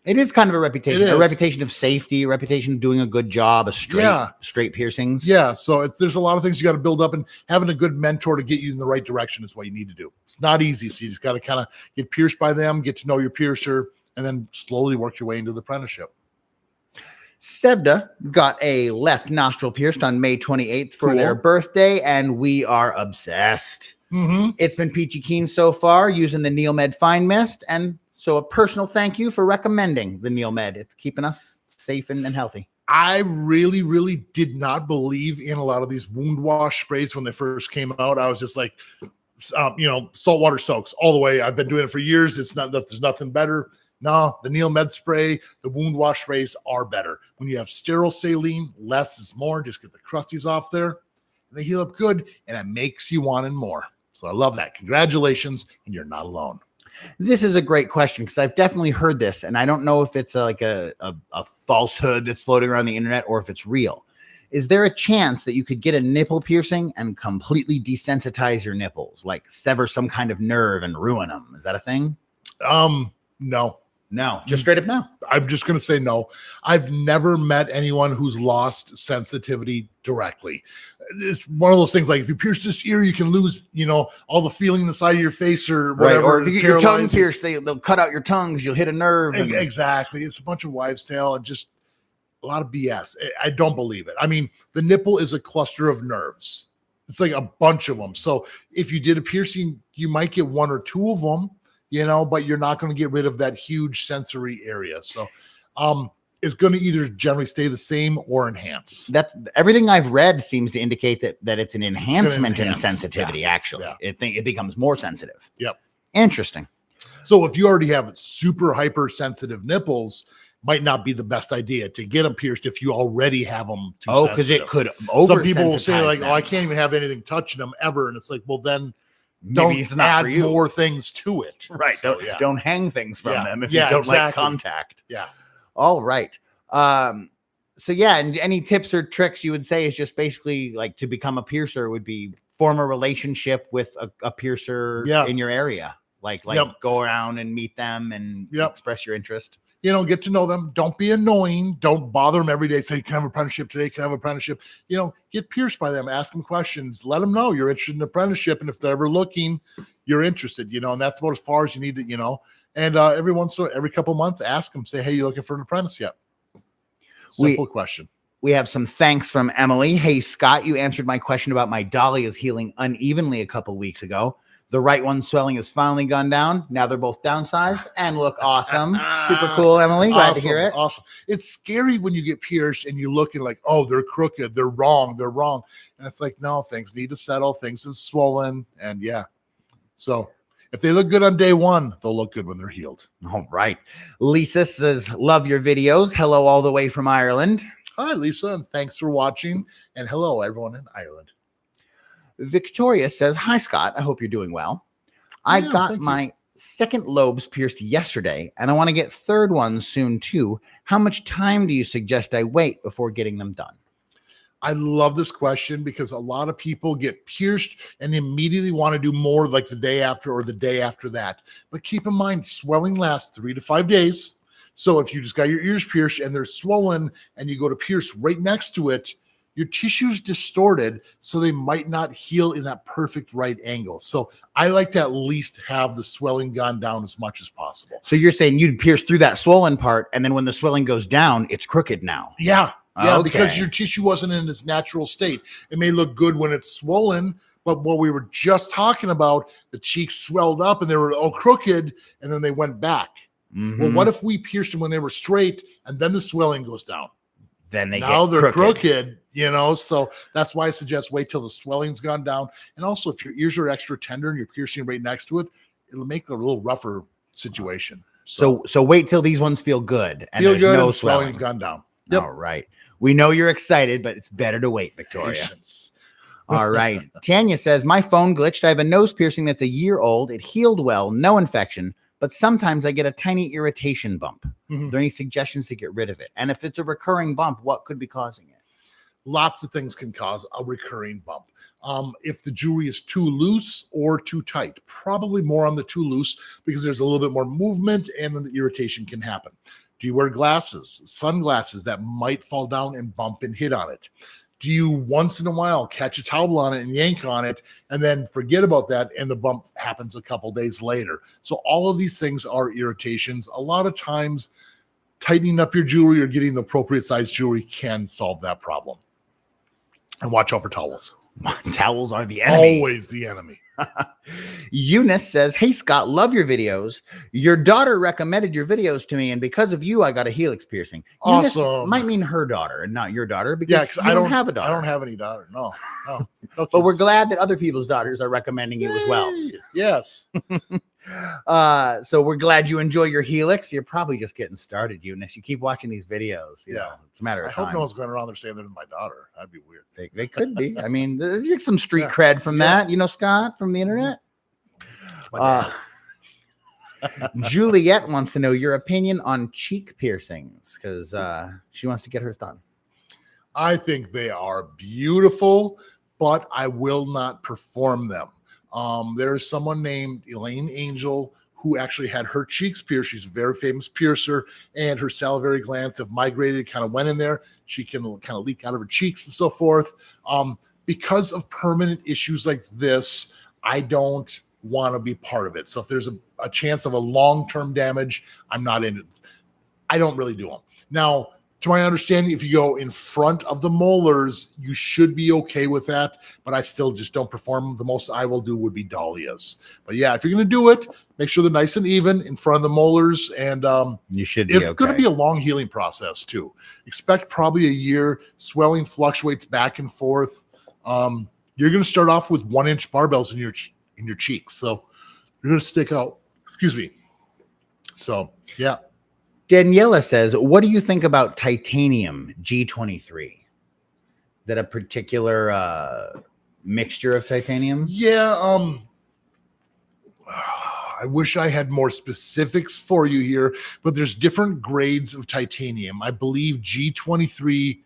it is kind of a reputation of safety, a reputation of doing a good job, straight piercings. Yeah. So there's a lot of things you got to build up, and having a good mentor to get you in the right direction is what you need to do. It's not easy. So you just got to kind of get pierced by them, get to know your piercer, and then slowly work your way into the apprenticeship. Sevda got a left nostril pierced on May 28th for their birthday, and we are obsessed. Mm-hmm. It's been peachy keen so far using the NeilMed Fine Mist, and so a personal thank you for recommending the NeilMed. It's keeping us safe and healthy. I really, really did not believe in a lot of these wound wash sprays when they first came out. I was just like, saltwater soaks all the way. I've been doing it for years. There's nothing better. No, the NeilMed spray, the wound wash sprays are better. When you have sterile saline, less is more. Just get the crusties off there. And they heal up good, and it makes you want more. So I love that. Congratulations, and you're not alone. This is a great question because I've definitely heard this, and I don't know if it's like a falsehood that's floating around the internet or if it's real. Is there a chance that you could get a nipple piercing and completely desensitize your nipples, like sever some kind of nerve and ruin them? Is that a thing? No, just straight up no. I'm just going to say no. I've never met anyone who's lost sensitivity directly. It's one of those things like if you pierce this ear, you can lose, all the feeling in the side of your face or whatever. Right. Or if you get your tongue pierced, they'll cut out your tongue because you'll hit a nerve. Exactly. It's a bunch of wives' tale and just a lot of BS. I don't believe it. I mean, the nipple is a cluster of nerves. It's like a bunch of them. So if you did a piercing, you might get one or two of them, but you're not going to get rid of that huge sensory area. So it's going to either generally stay the same or enhance. That's everything I've read seems to indicate that it's an enhancement in sensitivity. Yeah. Actually, it becomes more sensitive. Yep. Interesting. So if you already have super hypersensitive nipples, might not be the best idea to get them pierced if you already have them too sensitive. Because it could some people will say like, I can't even have anything touching them ever. And it's like, well, then don't add more things to it. Right. So, don't hang things from them if you don't like contact. Yeah. All right. So and any tips or tricks you would say is just basically like to become a piercer would be form a relationship with a piercer in your area. Like go around and meet them and express your interest. Get to know them. Don't be annoying. Don't bother them every day. Say, can I have an apprenticeship today? Can I have an apprenticeship? Get pierced by them. Ask them questions. Let them know you're interested in apprenticeship. And if they're ever looking, you're interested, and that's about as far as you need to, and every couple of months, ask them, say, hey, you looking for an apprentice yet? Simple question. We have some thanks from Emily. Hey, Scott, you answered my question about my dahlias healing unevenly a couple weeks ago. The right one swelling has finally gone down. Now they're both downsized and look awesome. Super cool, Emily. Glad to hear it. Awesome. It's scary when you get pierced and you look and like, oh, they're crooked. They're wrong. And it's like, no, things need to settle. Things have swollen. And so if they look good on day one, they'll look good when they're healed. All right. Lisa says, love your videos. Hello all the way from Ireland. Hi, Lisa, and thanks for watching. And hello, everyone in Ireland. Victoria says, hi, Scott. I hope you're doing well. I got my second lobes pierced yesterday, and I want to get third ones soon, too. How much time do you suggest I wait before getting them done? I love this question because a lot of people get pierced and immediately want to do more like the day after or the day after that. But keep in mind, swelling lasts 3 to 5 days. So if you just got your ears pierced and they're swollen and you go to pierce right next to it, your tissue's distorted, so they might not heal in that perfect right angle. So I like to at least have the swelling gone down as much as possible. So you're saying you'd pierce through that swollen part, and then when the swelling goes down, it's crooked now. Yeah, because your tissue wasn't in its natural state. It may look good when it's swollen, but what we were just talking about, the cheeks swelled up and they were all crooked, and then they went back. Mm-hmm. Well, what if we pierced them when they were straight, and then the swelling goes down? Then they're crooked, so that's why I suggest wait till the swelling's gone down. And also if your ears are extra tender and you're piercing right next to it, it'll make it a little rougher situation. So wait till these ones feel good and there's no swelling's gone down. Yep. All right. We know you're excited, but it's better to wait, Victoria. Patience. All right. Tanya says, my phone glitched. I have a nose piercing that's a year old. It healed well, no infection, but sometimes I get a tiny irritation bump. Mm-hmm. Are there any suggestions to get rid of it? And if it's a recurring bump, what could be causing it? Lots of things can cause a recurring bump. If the jewelry is too loose or too tight, probably more on the too loose because there's a little bit more movement and then the irritation can happen. Do you wear glasses, sunglasses that might fall down and bump and hit on it? Do you once in a while catch a towel on it and yank on it and then forget about that and the bump happens a couple days later? So all of these things are irritations. A lot of times tightening up your jewelry or getting the appropriate size jewelry can solve that problem. And watch out for towels. Towels are the enemy. Always the enemy. Eunice says, hey, Scott, love your videos. Your daughter recommended your videws to me, and because of you, I got a Helix piercing. Awesome. Eunice might mean her daughter and not your daughter because I don't have a daughter. I don't have any daughter. No but we're glad that other people's daughters are recommending you as well. Yes. So we're glad you enjoy your Helix. You're probably just getting started, Eunice. You keep watching these videos. You know, it's a matter of time. I hope no one's going around there saying they're my daughter. That'd be weird. They could be. I mean, you get some street cred from that, Scott, from the internet. Juliet wants to know your opinion on cheek piercings because she wants to get hers done. I think they are beautiful, but I will not perform them. There's someone named Elaine Angel who actually had her cheeks pierced. She's a very famous piercer, and her salivary glands have migrated, kind of went in there. She can kind of leak out of her cheeks and so forth. Because of permanent issues like this, I don't want to be part of it. So if there's a chance of a long-term damage, I'm not in it. I don't really do them. Now, to my understanding, if you go in front of the molars, you should be okay with that, but I still just don't perform them. The most I will do would be dahlias. But yeah, if you're going to do it, make sure they're nice and even in front of the molars, and you should be it's okay. going to be a long healing process too. Expect probably a year. Swelling fluctuates back and forth. You're going to start off with 1-inch barbells in your cheeks, so you're going to stick out. Excuse me. So yeah. Daniela says, what do you think about titanium G23? Is that a particular mixture of titanium? Yeah. I wish I had more specifics for you here, but there's different grades of titanium. I believe G23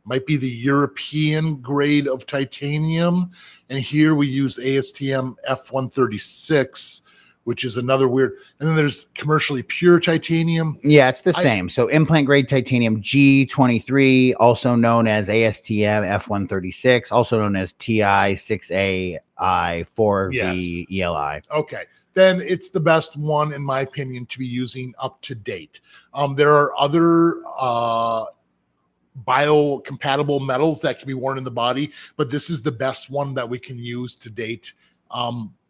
might be the European grade of titanium. And here we use ASTM F136, which is another weird. And then there's commercially pure titanium. Yeah, it's the same. So implant grade titanium G23, also known as ASTM F136, also known as TI6AI4V ELI. Okay, then it's the best one, in my opinion, to be using up to date. There are other biocompatible metals that can be worn in the body, but this is the best one that we can use to date,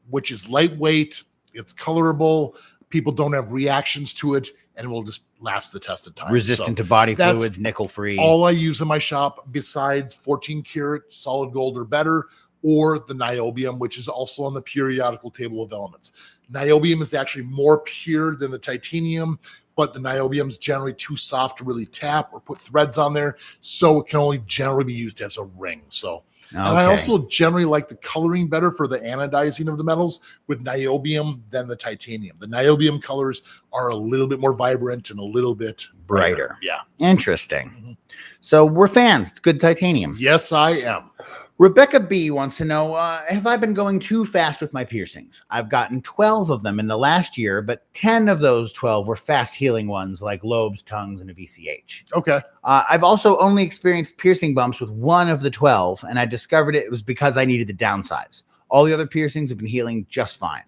which is lightweight. It's colorable. People don't have reactions to it, and it will just last the test of time. Resistant to body fluids, nickel free. All I use in my shop, besides 14 karat solid gold or better, or the niobium, which is also on the periodical table of elements. Niobium is actually more pure than the titanium, but the niobium is generally too soft to really tap or put threads on there, so it can only generally be used as a ring. So. Okay. And I also generally like the coloring better for the anodizing of the metals with niobium than the titanium. The niobium colors are a little bit more vibrant and a little bit brighter. Yeah. Interesting. Mm-hmm. So we're fans. It's good titanium. Yes, I am. Rebecca B wants to know, have I been going too fast with my piercings? I've gotten 12 of them in the last year, but 10 of those 12 were fast healing ones like lobes, tongues, and a VCH. Okay. I've also only experienced piercing bumps with one of the 12, and I discovered it was because I needed to downsize. All the other piercings have been healing just fine.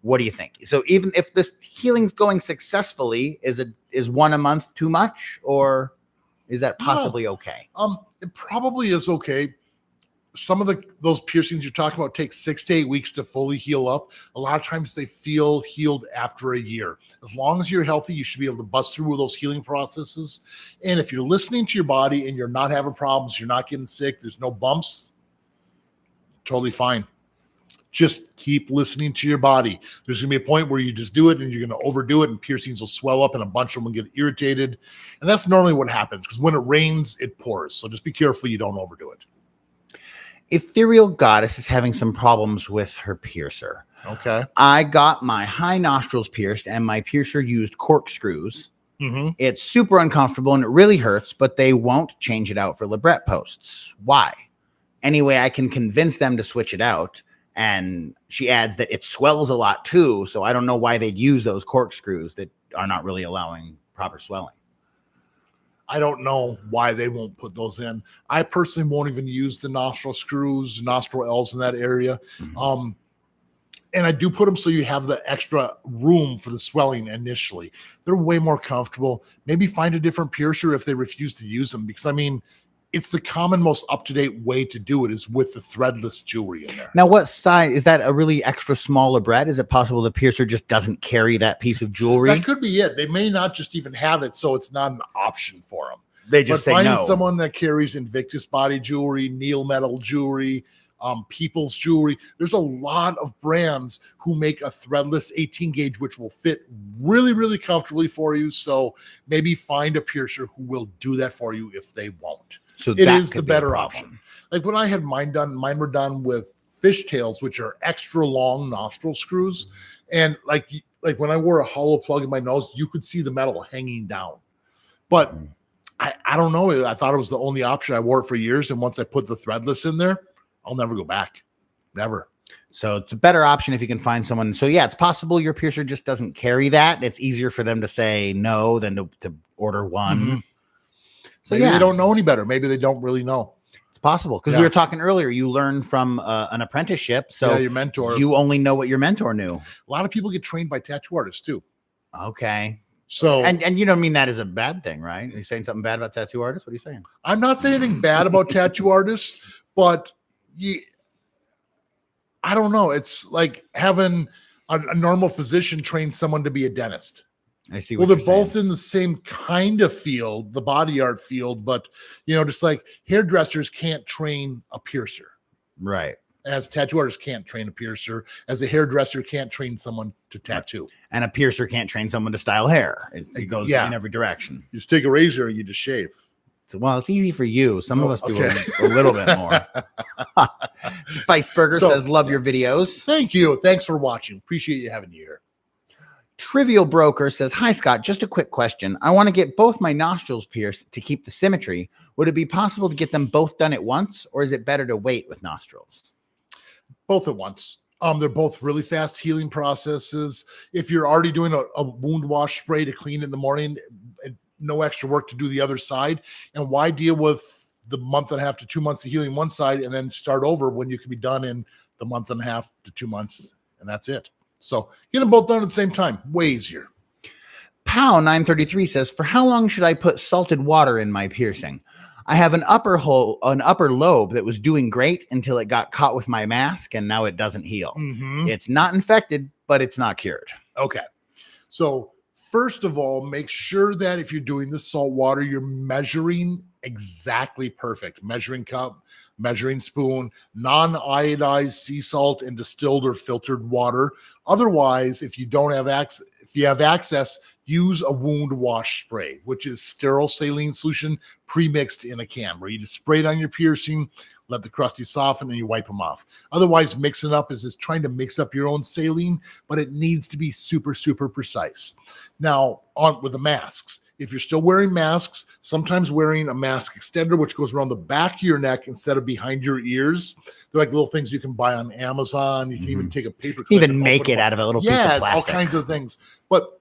What do you think? So even if this healing's going successfully, is one a month too much, or is that possibly okay? It probably is okay. Some of those piercings you're talking about take 6 to 8 weeks to fully heal up. A lot of times they feel healed after a year. As long as you're healthy, you should be able to bust through those healing processes. And if you're listening to your body and you're not having problems, you're not getting sick, there's no bumps, totally fine. Just keep listening to your body. There's going to be a point where you just do it and you're going to overdo it and piercings will swell up and a bunch of them will get irritated. And that's normally what happens because when it rains, it pours. So just be careful you don't overdo it. Ethereal Goddess is having some problems with her piercer. Okay. I got my high nostrils pierced and my piercer used corkscrews. Mm-hmm. It's super uncomfortable and it really hurts, but they won't change it out for labret posts. Why? Anyway, I can convince them to switch it out. And she adds that it swells a lot too. So I don't know why they'd use those corkscrews that are not really allowing proper swelling. I don't know why they won't put those in. I personally won't even use the nostril screws, nostril L's in that area. Mm-hmm. And I do put them so you have the extra room for the swelling initially. They're way more comfortable. Maybe find a different piercer if they refuse to use them. Because, I mean, it's the common, most up-to-date way to do it is with the threadless jewelry in there. Now, what size? Is that a really extra small labret? Is it possible the piercer just doesn't carry that piece of jewelry? That could be it. They may not just even have it, so it's not an option for them. They just say no. Finding someone that carries Invictus body jewelry, Neil metal jewelry, People's jewelry. There's a lot of brands who make a threadless 18 gauge, which will fit really, really comfortably for you. So maybe find a piercer who will do that for you if they won't. So it is the better option. Like when I had mine done, mine were done with fishtails, which are extra long nostril screws. And like like when I wore a hollow plug in my nose, you could see the metal hanging down. But I don't know. I thought it was the only option. I wore it for years. And once I put the threadless in there, I'll never go back. Never. So it's a better option if you can find someone. So yeah, it's possible your piercer just doesn't carry that. It's easier for them to say no than to order one. Mm-hmm. So maybe they don't know any better. Maybe they don't really know. It's possible because we were talking earlier. You learn from an apprenticeship, so your mentor. You only know what your mentor knew. A lot of people get trained by tattoo artists too. Okay, so and you don't mean that as a bad thing, right? Are you saying something bad about tattoo artists? What are you saying? I'm not saying anything bad about tattoo artists, but I don't know. It's like having a normal physician train someone to be a dentist. I see. Well, they're both in the same kind of field, the body art field, but just like hairdressers can't train a piercer, right? As tattoo artists can't train a piercer, as a hairdresser can't train someone to tattoo, and a piercer can't train someone to style hair. It goes in every direction. You just take a razor and you just shave. So, well, it's easy for you. Some of us do a little bit more. Spice Burger says, "Love your videos." Thank you. Thanks for watching. Appreciate you having you here. Trivial Broker says, "Hi, Scott. Just a quick question. I want to get both my nostrils pierced to keep the symmetry. Would it be possible to get them both done at once, or is it better to wait with nostrils?" Both at once. They're both really fast healing processes. If you're already doing a wound wash spray to clean in the morning, no extra work to do the other side. And why deal with the month and a half to 2 months of healing one side and then start over when you can be done in the month and a half to 2 months, and that's it. So get them both done at the same time. Way easier. Pow 933 says, "For how long should I put salted water in my piercing? I have an upper lobe that was doing great until it got caught with my mask, and now it doesn't heal. It's not infected, but it's not cured." Okay. So first of all, make sure that if you're doing the salt water, you're measuring exactly perfect. Measuring cup, measuring spoon, non-iodized sea salt and distilled or filtered water. Otherwise, if you don't have access, if you have access, use a wound wash spray, which is sterile saline solution pre-mixed in a can, where you just spray it on your piercing, let the crusties soften, and you wipe them off. Otherwise, mixing up is just trying to mix up your own saline, but it needs to be super, super precise. Now, on with the masks, if you're still wearing masks, sometimes wearing a mask extender, which goes around the back of your neck instead of behind your ears. They're like little things you can buy on Amazon. You can even take a paper clip. Even make it out of a little piece of plastic. All kinds of things. But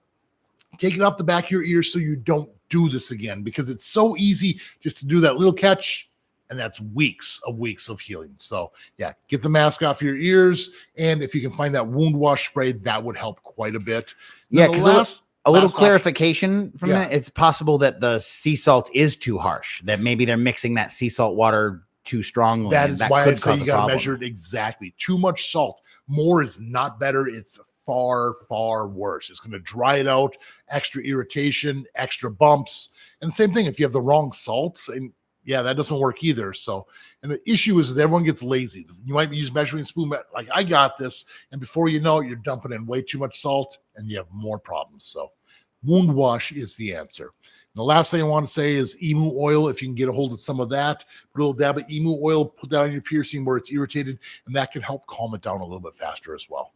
take it off the back of your ears so you don't do this again, because it's so easy just to do that little catch, and that's weeks of healing. So yeah, get the mask off your ears, and if you can find that wound wash spray, that would help quite a bit. Yeah, because a little clarification from that. It's possible that the sea salt is too harsh, that maybe they're mixing that sea salt water too strongly. That is why I say you got to measure it exactly. Too much salt. More is not better. It's far, far worse. It's going to dry it out, extra irritation, extra bumps. And the same thing if you have the wrong salts, and that doesn't work either. So, and the issue is everyone gets lazy. You might use measuring spoon, like I got this, and before you know it, you're dumping in way too much salt and you have more problems. So wound wash is the answer. And the last thing I want to say is emu oil. If you can get a hold of some of that, put a little dab of emu oil, put that on your piercing where it's irritated, and that can help calm it down a little bit faster as well.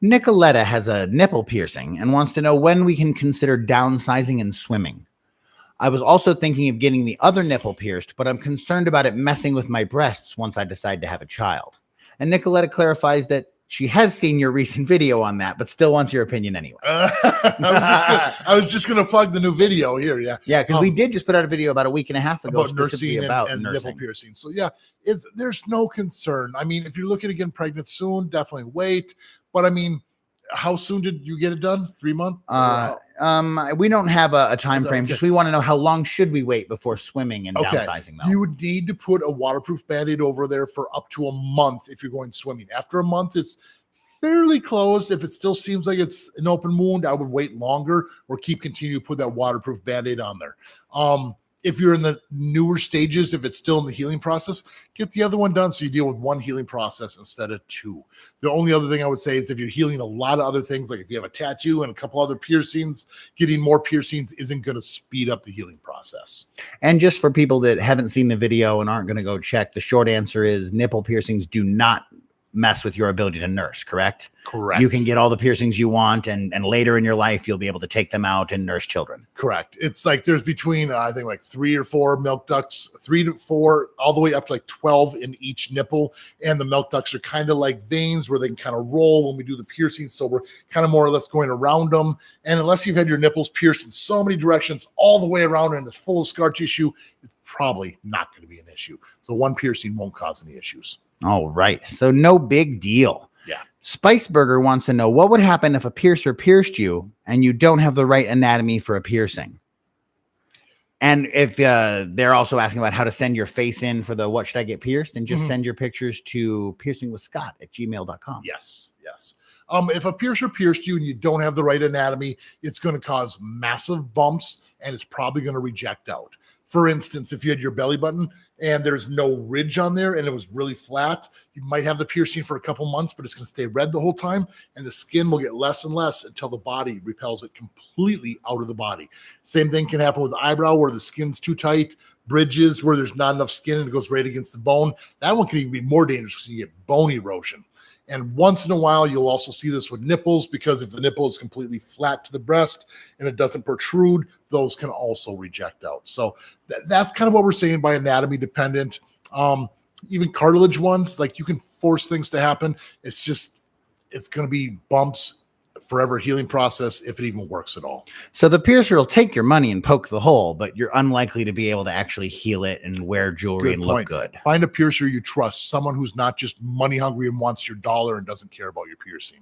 Nicoletta has a nipple piercing and wants to know when we can consider downsizing and swimming. I was also thinking of getting the other nipple pierced, but I'm concerned about it messing with my breasts once I decide to have a child. And Nicoletta clarifies that she has seen your recent video on that, but still wants your opinion anyway. I was just gonna plug the new video here. Yeah, because we did just put out a video about a week and a half ago about nursing and nipple piercing. So yeah, there's no concern. I mean, if you're looking to get pregnant soon, definitely wait. But I mean, how soon did you get it done? 3 months? We don't have a time frame. Just we want to know how long should we wait before swimming and downsizing though. You would need to put a waterproof Band-Aid over there for up to a month if you're going swimming. After a month, it's fairly closed. If it still seems like it's an open wound, I would wait longer or continue to put that waterproof Band-Aid on there. If you're in the newer stages, if it's still in the healing process, get the other one done so you deal with one healing process instead of two. The only other thing I would say is if you're healing a lot of other things, like if you have a tattoo and a couple other piercings, getting more piercings isn't going to speed up the healing process. And just for people that haven't seen the video and aren't going to go check, the short answer is nipple piercings do not mess with your ability to nurse, correct? Correct. You can get all the piercings you want, and later in your life, you'll be able to take them out and nurse children. Correct. It's like there's between, I think, like 3 or 4 milk ducts, 3 to 4, all the way up to like 12 in each nipple. And the milk ducts are kind of like veins where they can kind of roll when we do the piercing. So we're kind of more or less going around them. And unless you've had your nipples pierced in so many directions all the way around and it's full of scar tissue, it's probably not going to be an issue. So one piercing won't cause any issues. All right. So no big deal. Yeah. Spiceburger wants to know what would happen if a piercer pierced you and you don't have the right anatomy for a piercing. And if they're also asking about how to send your face in for the what should I get pierced, and just send your pictures to piercingwithscott@gmail.com. Yes. Yes. If a piercer pierced you and you don't have the right anatomy, it's going to cause massive bumps and it's probably going to reject out. For instance, if you had your belly button and there's no ridge on there and it was really flat, you might have the piercing for a couple months, but it's going to stay red the whole time, and the skin will get less and less until the body repels it completely out of the body. Same thing can happen with the eyebrow where the skin's too tight, bridges where there's not enough skin and it goes right against the bone. That one can even be more dangerous because you get bone erosion. And once in a while, you'll also see this with nipples, because if the nipple is completely flat to the breast and it doesn't protrude, those can also reject out. So that's kind of what we're saying by anatomy dependent. Even cartilage ones, like you can force things to happen. It's going to be bumps, forever healing process if it even works at all. So the piercer will take your money and poke the hole, but you're unlikely to be able to actually heal it and wear jewelry and look good. Find a piercer you trust, someone who's not just money hungry and wants your dollar and doesn't care about your piercing.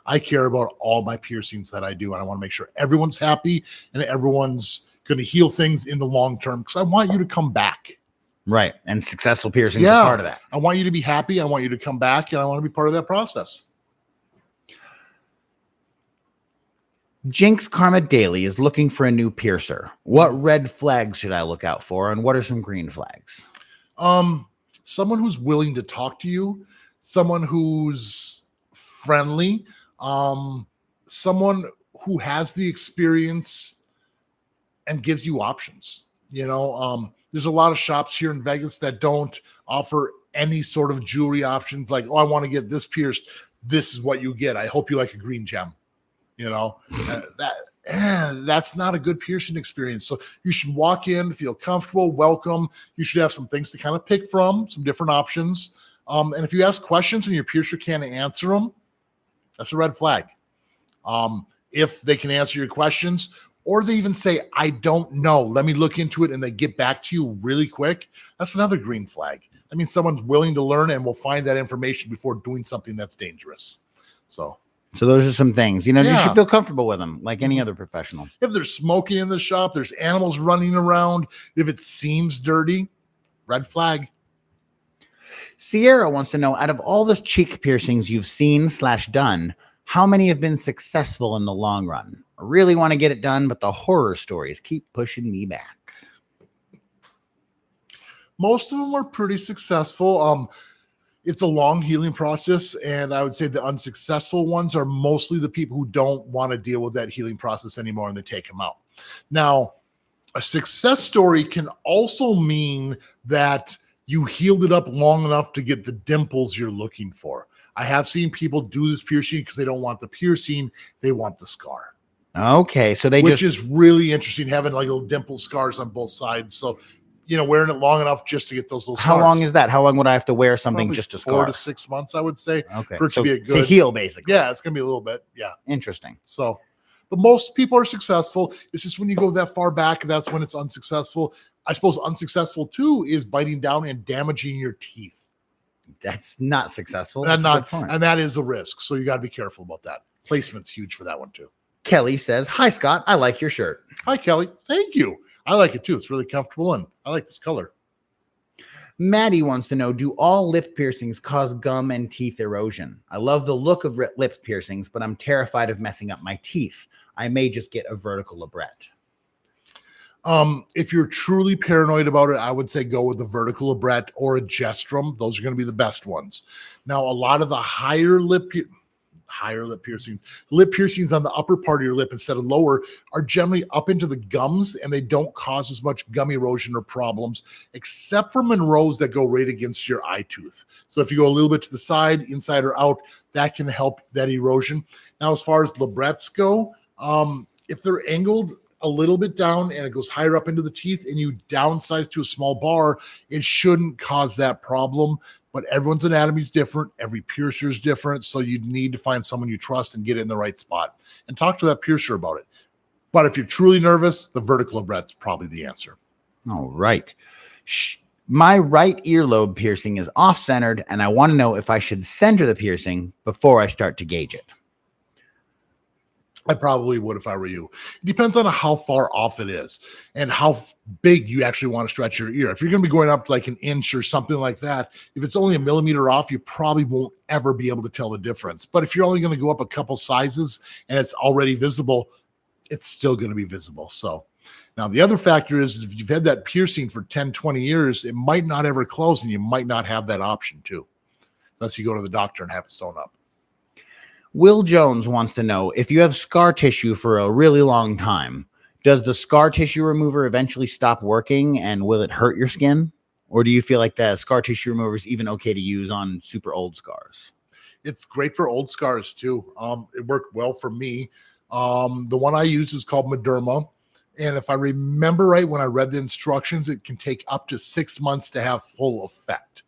I care about all my piercings that I do, and I want to make sure everyone's happy and everyone's going to heal things in the long term, because I want you to come back. Right. And successful piercing is part of that. I want you to be happy. I want you to come back, and I want to be part of that process. Jinx Karma Daily is looking for a new piercer. What red flags should I look out for, and what are some green flags? Someone who's willing to talk to you, someone who's friendly, someone who has the experience and gives you options. You know, there's a lot of shops here in Vegas that don't offer any sort of jewelry options. Like, oh, I want to get this pierced. This is what you get. I hope you like a green gem. You know, that's not a good piercing experience. So you should walk in, feel comfortable, welcome. You should have some things to kind of pick from, some different options. And if you ask questions and your piercer can't answer them, that's a red flag. If they can answer your questions, or they even say, I don't know, let me look into it, and they get back to you really quick, that's another green flag. I mean, someone's willing to learn and will find that information before doing something that's dangerous. So those are some things, you should feel comfortable with them like any other professional. If there's smoking in the shop, there's animals running around, if it seems dirty, red flag. Sierra wants to know, out of all the cheek piercings you've seen/done, how many have been successful in the long run? I really want to get it done, but the horror stories keep pushing me back. Most of them are pretty successful. It's a long healing process, and I would say the unsuccessful ones are mostly the people who don't want to deal with that healing process anymore, and they take them out. Now, a success story can also mean that you healed it up long enough to get the dimples you're looking for. I have seen people do this piercing because they don't want the piercing, they want the scar. Okay, so which is really interesting, having like little dimple scars on both sides. So, wearing it long enough just to get those little scars. How long is that? How long would I have to wear something Probably just to scar? 4 to 6 months, I would say. Okay. For it to be a good to heal, basically. Yeah, it's gonna be a little bit. Yeah. Interesting. So, but most people are successful. It's just when you go that far back, that's when it's unsuccessful. I suppose unsuccessful too is biting down and damaging your teeth. That's not successful. And that is a risk. So you got to be careful about that. Placement's huge for that one too. Kelly says, "Hi Scott, I like your shirt." Hi Kelly, thank you. I like it too. It's really comfortable and I like this color. Maddie wants to know, do all lip piercings cause gum and teeth erosion? I love the look of lip piercings, but I'm terrified of messing up my teeth. I may just get a vertical labret. If you're truly paranoid about it, I would say go with the vertical labret or a gestrum. Those are going to be the best ones. Now, a lot of the higher lip, higher lip piercings. Lip piercings on the upper part of your lip instead of lower are generally up into the gums, and they don't cause as much gum erosion or problems, except for Monroes that go right against your eye tooth. So if you go a little bit to the side, inside or out, that can help that erosion. Now, as far as labrets go, if they're angled a little bit down and it goes higher up into the teeth and you downsize to a small bar, it shouldn't cause that problem. But everyone's anatomy is different. Every piercer is different. So you need to find someone you trust and get it in the right spot and talk to that piercer about it. But if you're truly nervous, the vertical labret's probably the answer. All right. My right earlobe piercing is off-centered, and I want to know if I should center the piercing before I start to gauge it. I probably would if I were you. It depends on how far off it is and how big you actually want to stretch your ear. If you're going to be going up like an inch or something like that, if it's only a millimeter off, you probably won't ever be able to tell the difference. But if you're only going to go up a couple sizes and it's already visible, it's still going to be visible. So now the other factor is if you've had that piercing for 10, 20 years, it might not ever close and you might not have that option too, unless you go to the doctor and have it sewn up. Will Jones wants to know, if you have scar tissue for a really long time, does the scar tissue remover eventually stop working, and will it hurt your skin? Or do you feel like the scar tissue remover is even okay to use on super old scars? It's great for old scars too. It worked well for me. The one I use is called Medusa. And if I remember right, when I read the instructions, it can take up to 6 months to have full effect.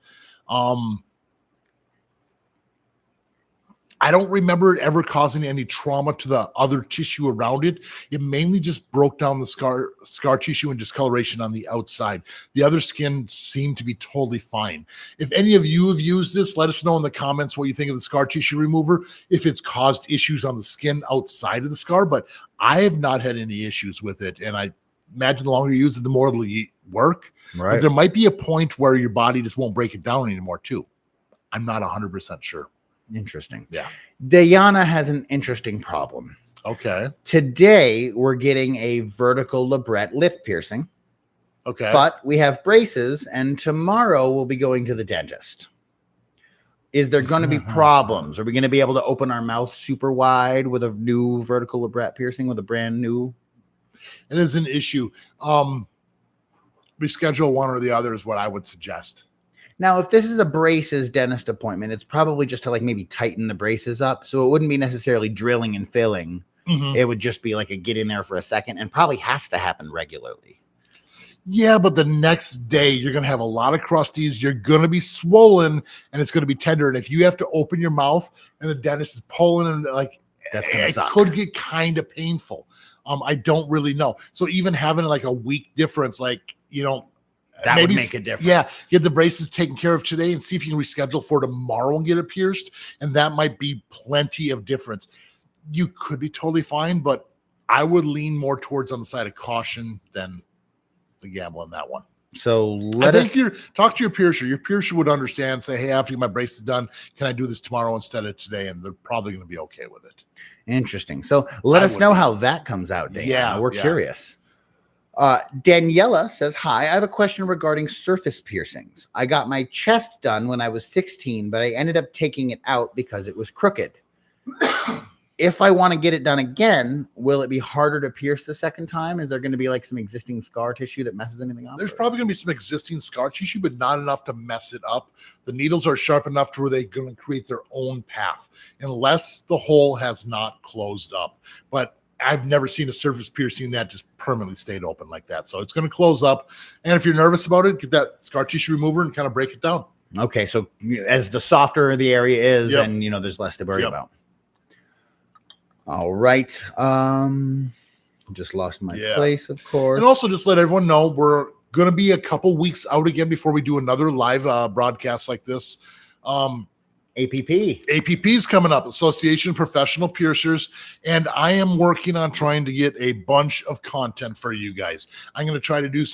I don't remember it ever causing any trauma to the other tissue around it. It mainly just broke down the scar tissue and discoloration on the outside. The other skin seemed to be totally fine. If any of you have used this, let us know in the comments what you think of the scar tissue remover, if it's caused issues on the skin outside of the scar, but I have not had any issues with it. And I imagine the longer you use it, the more it'll work. Right. But there might be a point where your body just won't break it down anymore too. I'm not 100% sure. Interesting. Yeah. Diana has an interesting problem. Okay. Today, we're getting a vertical labret lip piercing. Okay. But we have braces, and tomorrow we'll be going to the dentist. Is there going to be problems? Are we going to be able to open our mouth super wide with a new vertical labret piercing with a brand new? It is an issue. Reschedule one or the other is what I would suggest. Now, if this is a braces dentist appointment, it's probably just to like maybe tighten the braces up. So it wouldn't be necessarily drilling and filling. Mm-hmm. It would just be like a get in there for a second, and probably has to happen regularly. Yeah, but the next day you're going to have a lot of crusties. You're going to be swollen and it's going to be tender. And if you have to open your mouth and the dentist is pulling and like, that's going to suck. It could get kind of painful. I don't really know. So even having like a week difference, like, you know, that maybe would make a difference. Yeah, get the braces taken care of today and see if you can reschedule for tomorrow and get it pierced. And that might be plenty of difference. You could be totally fine, but I would lean more towards on the side of caution than the gamble on that one. So talk to your piercer. Your piercer would understand, say, hey, after my brace is done, can I do this tomorrow instead of today? And they're probably going to be okay with it. Interesting. So let us know how that comes out, Dan. Yeah, we're curious. Daniela says, hi, I have a question regarding surface piercings. I got my chest done when I was 16, but I ended up taking it out because it was crooked. If I want to get it done again, will it be harder to pierce the second time? Is there going to be like some existing scar tissue that messes anything up? There's probably going to be some existing scar tissue, but not enough to mess it up. The needles are sharp enough to where they're going to create their own path, unless the hole has not closed up. But I've never seen a surface piercing that just permanently stayed open like that. So it's going to close up. And if you're nervous about it, get that scar tissue remover and kind of break it down. Okay. So as the softer the area is, then, you know, there's less to worry about. All right. Just lost my place, of course. And also just let everyone know we're going to be a couple weeks out again before we do another live broadcast like this. APP is coming up, Association of Professional Piercers, and I am working on trying to get a bunch of content for you guys. I'm going to try to do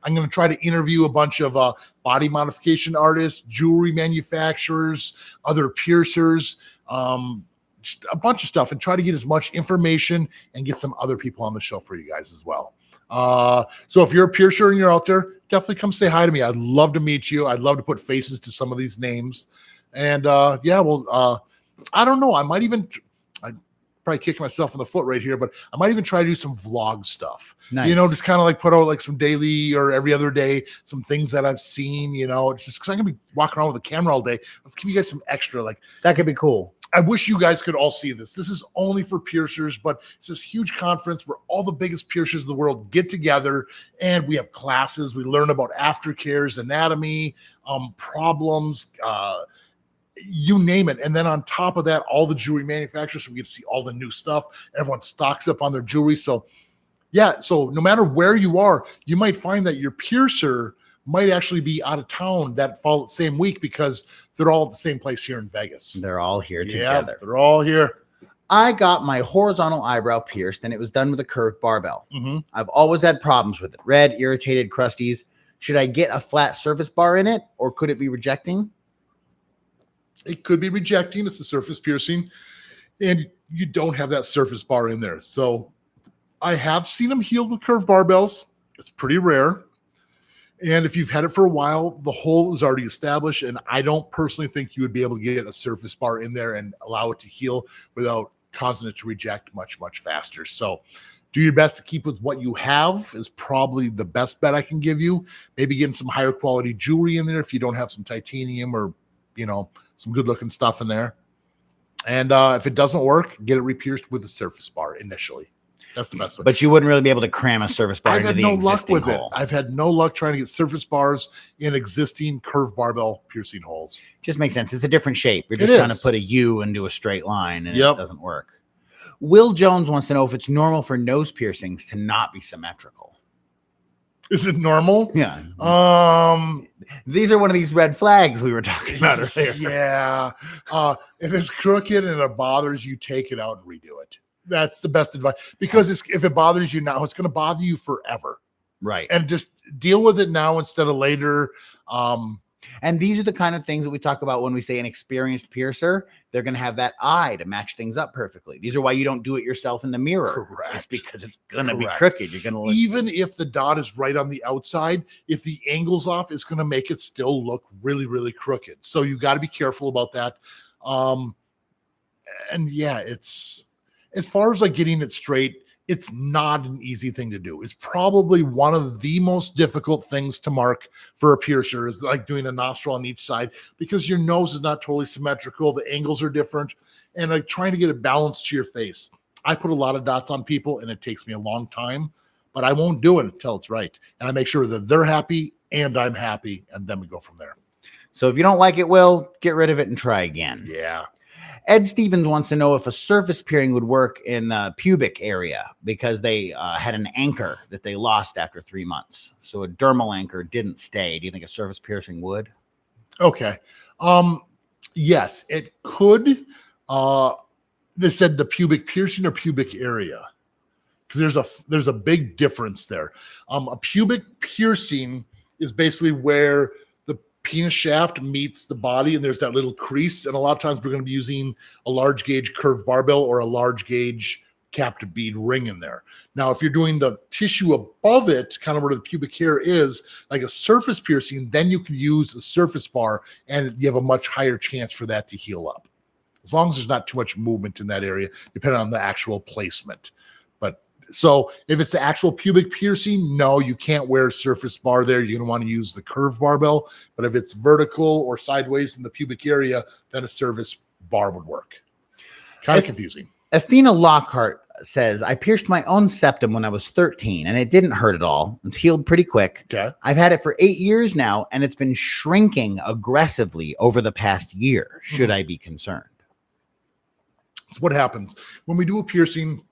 I'm going to try to interview a bunch of body modification artists, jewelry manufacturers, other piercers, just a bunch of stuff, and try to get as much information and get some other people on the show for you guys as well. So if you're a piercer and you're out there, definitely come say hi to me. I'd love to meet you. I'd love to put faces to some of these names. And we'll I don't know. I probably kicking myself in the foot right here, but I might even try to do some vlog stuff. Nice. You know, just kind of like put out like some daily or every other day, some things that I've seen, you know, it's just because I'm gonna be walking around with a camera all day. Let's give you guys some extra, like that could be cool. I wish you guys could all see this. This is only for piercers, but it's this huge conference where all the biggest piercers in the world get together, and we have classes. We learn about aftercares, anatomy, problems, you name it. And then on top of that, all the jewelry manufacturers, so we get to see all the new stuff. Everyone stocks up on their jewelry. So yeah, so no matter where you are, you might find that your piercer might actually be out of town that same week because they're all at the same place here in Vegas. They're all here together. They're all here. I got my horizontal eyebrow pierced, and it was done with a curved barbell. I've always had problems with it. Red, irritated, crusties. Should I get a flat surface bar in it, or could it be rejecting? It could be rejecting. It's a surface piercing, and you don't have that surface bar in there. So I have seen them healed with curved barbells. It's pretty rare. And if you've had it for a while, the hole is already established, and I don't personally think you would be able to get a surface bar in there and allow it to heal without causing it to reject much, much faster. So do your best to keep with what you have is probably the best bet I can give you. Maybe getting some higher quality jewelry in there if you don't have some titanium or, you know, some good looking stuff in there. And if it doesn't work, get it re-pierced with a surface bar initially. That's the best way. But you wouldn't really be able to cram a surface bar into the existing hole. I've had no luck with it. I've had no luck trying to get surface bars in existing curved barbell piercing holes. Just makes sense. It's a different shape. You're just trying to put a U into a straight line, and it doesn't work. Will Jones wants to know if it's normal for nose piercings to not be symmetrical. Is it normal? Yeah. These are one of these red flags we were talking about earlier. Yeah. If it's crooked and it bothers you, take it out and redo it. That's the best advice, because if it bothers you now, it's going to bother you forever. Right. And just deal with it now instead of later. And these are the kind of things that we talk about when we say an experienced piercer. They're going to have that eye to match things up perfectly. These are why you don't do it yourself in the mirror. Correct. It's because it's going to be crooked. You're going to even if the dot is right on the outside, if the angle's off, it's going to make it still look really, really crooked. So you got to be careful about that. And yeah, it's as far as like getting it straight, it's not an easy thing to do. It's probably one of the most difficult things to mark for a piercer, is like doing a nostril on each side, because your nose is not totally symmetrical. The angles are different, and like trying to get it balanced to your face. I put a lot of dots on people, and it takes me a long time, but I won't do it until it's right. And I make sure that they're happy and I'm happy, and then we go from there. So if you don't like it, Will, get rid of it and try again. Yeah. Ed Stevens wants to know if a surface piercing would work in the pubic area, because they had an anchor that they lost after 3 months. So a dermal anchor didn't stay. Do you think a surface piercing would? Okay. Yes, it could. They said the pubic piercing or pubic area, because there's a big difference there. A pubic piercing is basically where penis shaft meets the body, and there's that little crease, and a lot of times we're going to be using a large gauge curved barbell or a large gauge capped bead ring in there. Now, if you're doing the tissue above it, kind of where the pubic hair is, like a surface piercing, then you can use a surface bar, and you have a much higher chance for that to heal up, as long as there's not too much movement in that area, depending on the actual placement. So if it's the actual pubic piercing, no, you can't wear a surface bar there. You're going to want to use the curved barbell. But if it's vertical or sideways in the pubic area, then a surface bar would work. Kind of confusing. Athena Lockhart says, I pierced my own septum when I was 13, and it didn't hurt at all. It's healed pretty quick. Okay. I've had it for 8 years now, and it's been shrinking aggressively over the past year. Should I be concerned? So what happens when we do a piercing?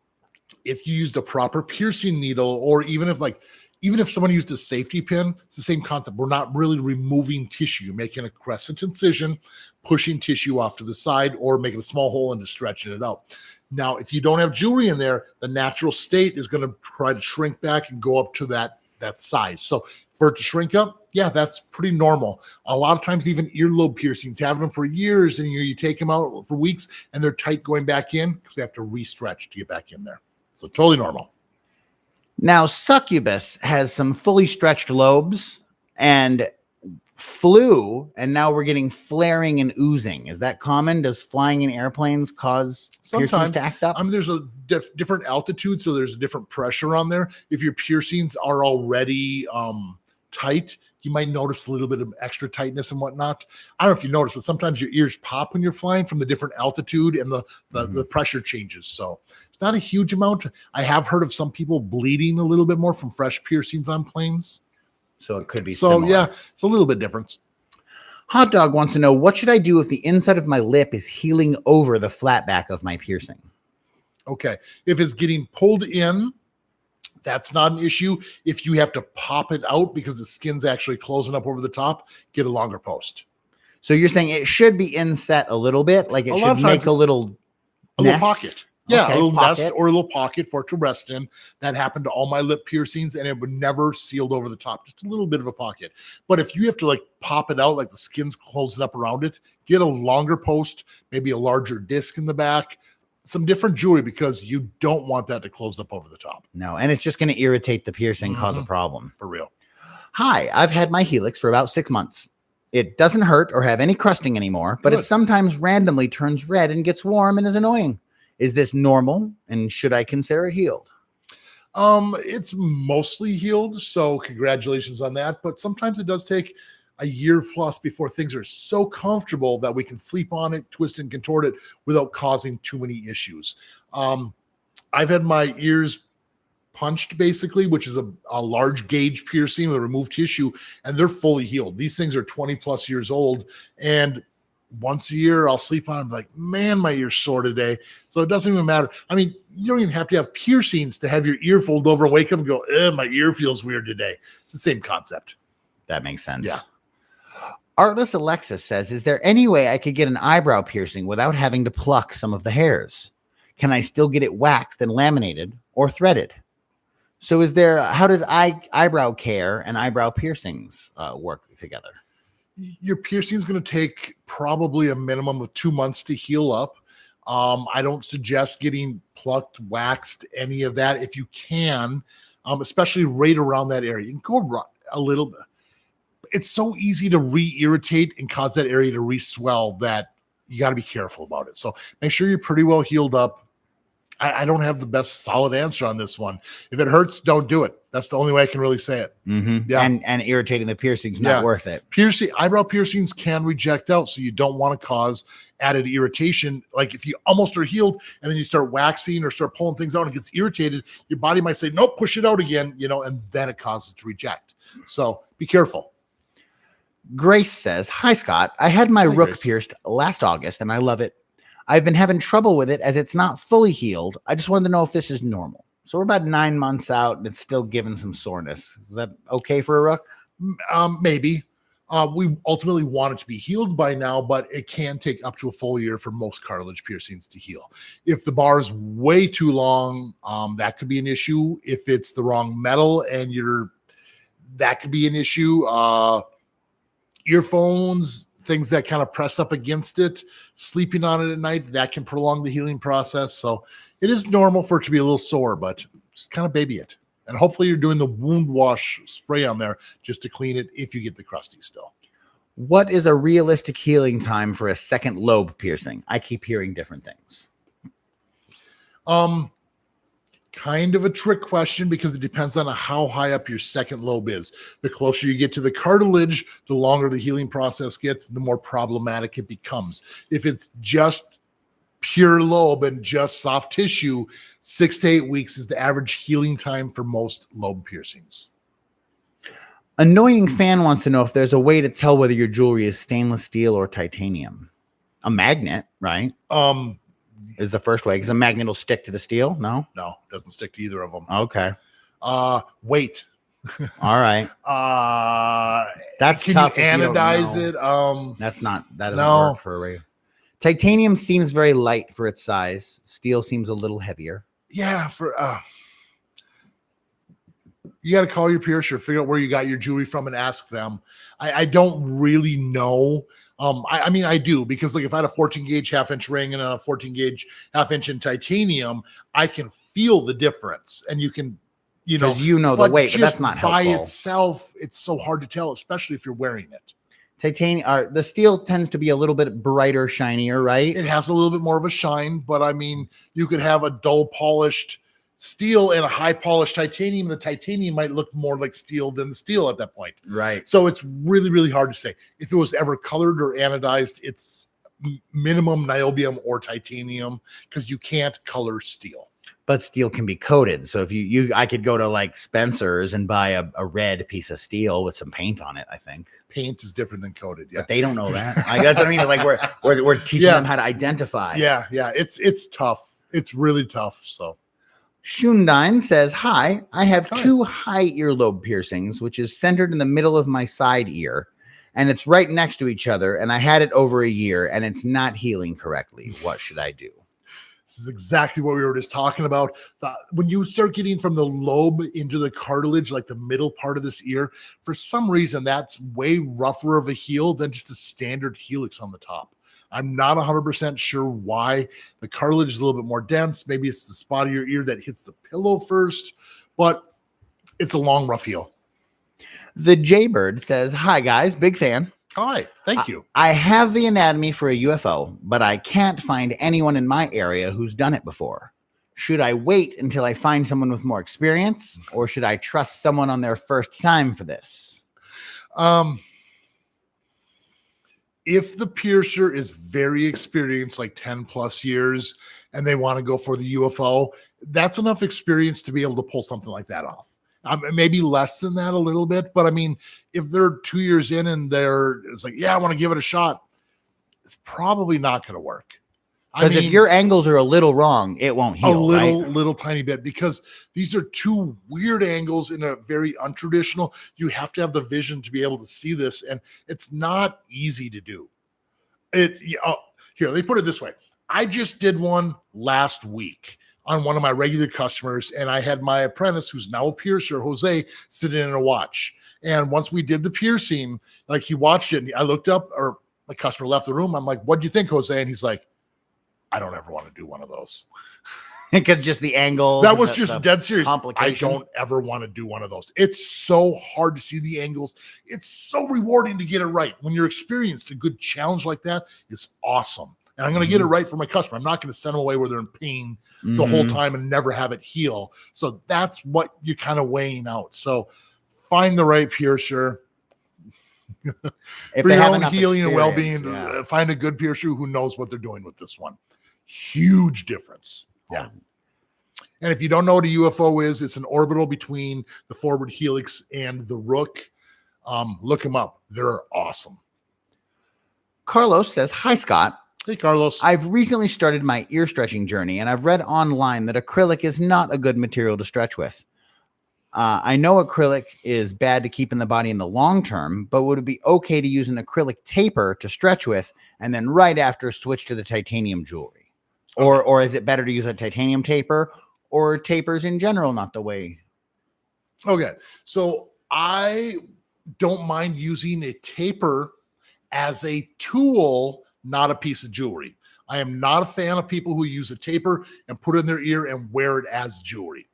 If you use the proper piercing needle, or even if someone used a safety pin, it's the same concept. We're not really removing tissue. You're making a crescent incision, pushing tissue off to the side, or making a small hole and just stretching it out. Now, if you don't have jewelry in there, the natural state is going to try to shrink back and go up to that size. So for it to shrink up, yeah, that's pretty normal. A lot of times, even earlobe piercings, have them for years, and you take them out for weeks, and they're tight going back in because they have to re-stretch to get back in there. So totally normal. Now, Succubus has some fully stretched lobes, and flew, and now we're getting flaring and oozing. Is that common? Does flying in airplanes cause piercings to act up? There's a different altitude, so there's a different pressure on there. If your piercings are already tight, you might notice a little bit of extra tightness and whatnot. I don't know if you notice, but sometimes your ears pop when you're flying from the different altitude and the pressure changes. So it's not a huge amount. I have heard of some people bleeding a little bit more from fresh piercings on planes. So it could be similar. Yeah, it's a little bit different. Hot Dog wants to know, what should I do if the inside of my lip is healing over the flat back of my piercing? Okay. If it's getting pulled in, that's not an issue. If you have to pop it out because the skin's actually closing up over the top, get a longer post. So you're saying it should be inset a little bit, like it should make a little pocket. Yeah, okay, a little nest or a little pocket for it to rest in. That happened to all my lip piercings, and it would never sealed over the top. Just a little bit of a pocket. But if you have to like pop it out, like the skin's closing up around it, get a longer post, maybe a larger disc in the back, some different jewelry, because you don't want that to close up over the top. No, and it's just going to irritate the piercing, cause a problem. For real. Hi, I've had my Helix for about 6 months. It doesn't hurt or have any crusting anymore, but it sometimes randomly turns red and gets warm and is annoying. Is this normal, and should I consider it healed? It's mostly healed, so congratulations on that. But sometimes it does take a year plus before things are so comfortable that we can sleep on it, twist and contort it without causing too many issues. I've had my ears punched, basically, which is a large gauge piercing with removed tissue, and they're fully healed. These things are 20 plus years old, and once a year I'll sleep on them like, man, my ear's sore today. So it doesn't even matter. I mean, you don't even have to have piercings to have your ear fold over and wake up and go, my ear feels weird today. It's the same concept. That makes sense. Yeah. Artless Alexis says, is there any way I could get an eyebrow piercing without having to pluck some of the hairs? Can I still get it waxed and laminated or threaded? So how does eyebrow care and eyebrow piercings work together? Your piercing is going to take probably a minimum of 2 months to heal up. I don't suggest getting plucked, waxed, any of that. If you can, especially right around that area, you can go a little bit. It's so easy to re-irritate and cause that area to re-swell that you got to be careful about it. So make sure you're pretty well healed up. I don't have the best solid answer on this one. If it hurts, don't do it. That's the only way I can really say it. Yeah. And irritating the piercings, not worth it. Eyebrow piercings can reject out, so you don't want to cause added irritation. Like if you almost are healed and then you start waxing or start pulling things out and it gets irritated, your body might say, nope, push it out again, and then it causes it to reject. So be careful. Grace says, hi, Scott. I had my Rook pierced last August and I love it. I've been having trouble with it as it's not fully healed. I just wanted to know if this is normal. So we're about 9 months out and it's still giving some soreness. Is that okay for a Rook? Maybe. We ultimately want it to be healed by now, but it can take up to a full year for most cartilage piercings to heal. If the bar is way too long, that could be an issue. If it's the wrong metal and that could be an issue. Earphones, things that kind of press up against it, sleeping on it at night, that can prolong the healing process. So it is normal for it to be a little sore, but just kind of baby it. And hopefully you're doing the wound wash spray on there just to clean it if you get the crusties still. What is a realistic healing time for a second lobe piercing? I keep hearing different things. Kind of a trick question because it depends on how high up your second lobe is. The closer you get to the cartilage, the longer the healing process gets, the more problematic it becomes. If it's just pure lobe and just soft tissue, 6 to 8 weeks is the average healing time for most lobe piercings. Annoying fan wants to know if there's a way to tell whether your jewelry is stainless steel or titanium. A magnet, right? Is the first way, because a magnet will stick to the steel. No, doesn't stick to either of them. Okay. Weight. All right. That's tough. Can you anodize it? That doesn't work for a ray. Titanium seems very light for its size. Steel seems a little heavier. Yeah. You got to call your piercer, figure out where you got your jewelry from, and ask them. I don't really know. I mean, I do, because like if I had a 14 gauge half-inch ring and a 14 gauge half-inch in titanium, I can feel the difference, and you can, the weight, but that's not helpful. By itself, it's so hard to tell, especially if you're wearing it. Titanium, the steel tends to be a little bit brighter, shinier, right? It has a little bit more of a shine, but I mean, you could have a dull polished steel and a high polished titanium. The titanium might look more like steel than the steel at that point. Right. So it's really, really hard to say. If it was ever colored or anodized, it's minimum niobium or titanium because you can't color steel. But steel can be coated. So if I could go to like Spencer's and buy a red piece of steel with some paint on it, I think. Paint is different than coated. Yeah. But they don't know that. That's what I mean. Like we're teaching them how to identify. Yeah. Yeah. It's tough. It's really tough. So Shundine says, hi, I have 2 high earlobe piercings, which is centered in the middle of my side ear, and it's right next to each other. And I had it over a year and it's not healing correctly. What should I do? This is exactly what we were just talking about. When you start getting from the lobe into the cartilage, like the middle part of this ear, for some reason, that's way rougher of a heal than just a standard helix on the top. I'm not 100% sure why. The cartilage is a little bit more dense. Maybe it's the spot of your ear that hits the pillow first, but it's a long, rough heal. The Jaybird says, hi, guys. Big fan. Hi, thank you. I have the anatomy for a UFO, but I can't find anyone in my area who's done it before. Should I wait until I find someone with more experience, or should I trust someone on their first time for this? If the piercer is very experienced, like 10 plus years, and they want to go for the UFO, that's enough experience to be able to pull something like that off. Maybe less than that a little bit, but I mean, if they're 2 years in and it's like, yeah, I want to give it a shot, it's probably not going to work. Because if your angles are a little wrong, it won't heal. Little tiny bit, because these are 2 weird angles in a very untraditional. You have to have the vision to be able to see this, and it's not easy to do. Here, let me put it this way. I just did one last week on one of my regular customers, and I had my apprentice, who's now a piercer, Jose, sitting in a watch. And once we did the piercing, like he watched it, and I looked up, or my customer left the room. I'm like, "What'd you think, Jose?" And he's like, "I don't ever want to do one of those." Because just the angle. That was just dead serious. I don't ever want to do one of those. It's so hard to see the angles. It's so rewarding to get it right. When you're experienced, a good challenge like that is awesome. And I'm going to get it right for my customer. I'm not going to send them away where they're in pain the whole time and never have it heal. So that's what you're kind of weighing out. So find the right piercer. If for they your have own healing and well-being, yeah. Find a good piercer who knows what they're doing with this one. Huge difference. Yeah. And if you don't know what a UFO is, it's an orbital between the forward helix and the Rook. Look them up. They're awesome. Carlos says, hi, Scott. Hey, Carlos. I've recently started my ear stretching journey, and I've read online that acrylic is not a good material to stretch with. I know acrylic is bad to keep in the body in the long term, but would it be okay to use an acrylic taper to stretch with and then right after switch to the titanium jewelry? Okay. Or is it better to use a titanium taper, or tapers in general not the way? Okay, so I don't mind using a taper as a tool, not a piece of jewelry. I am not a fan of people who use a taper and put it in their ear and wear it as jewelry.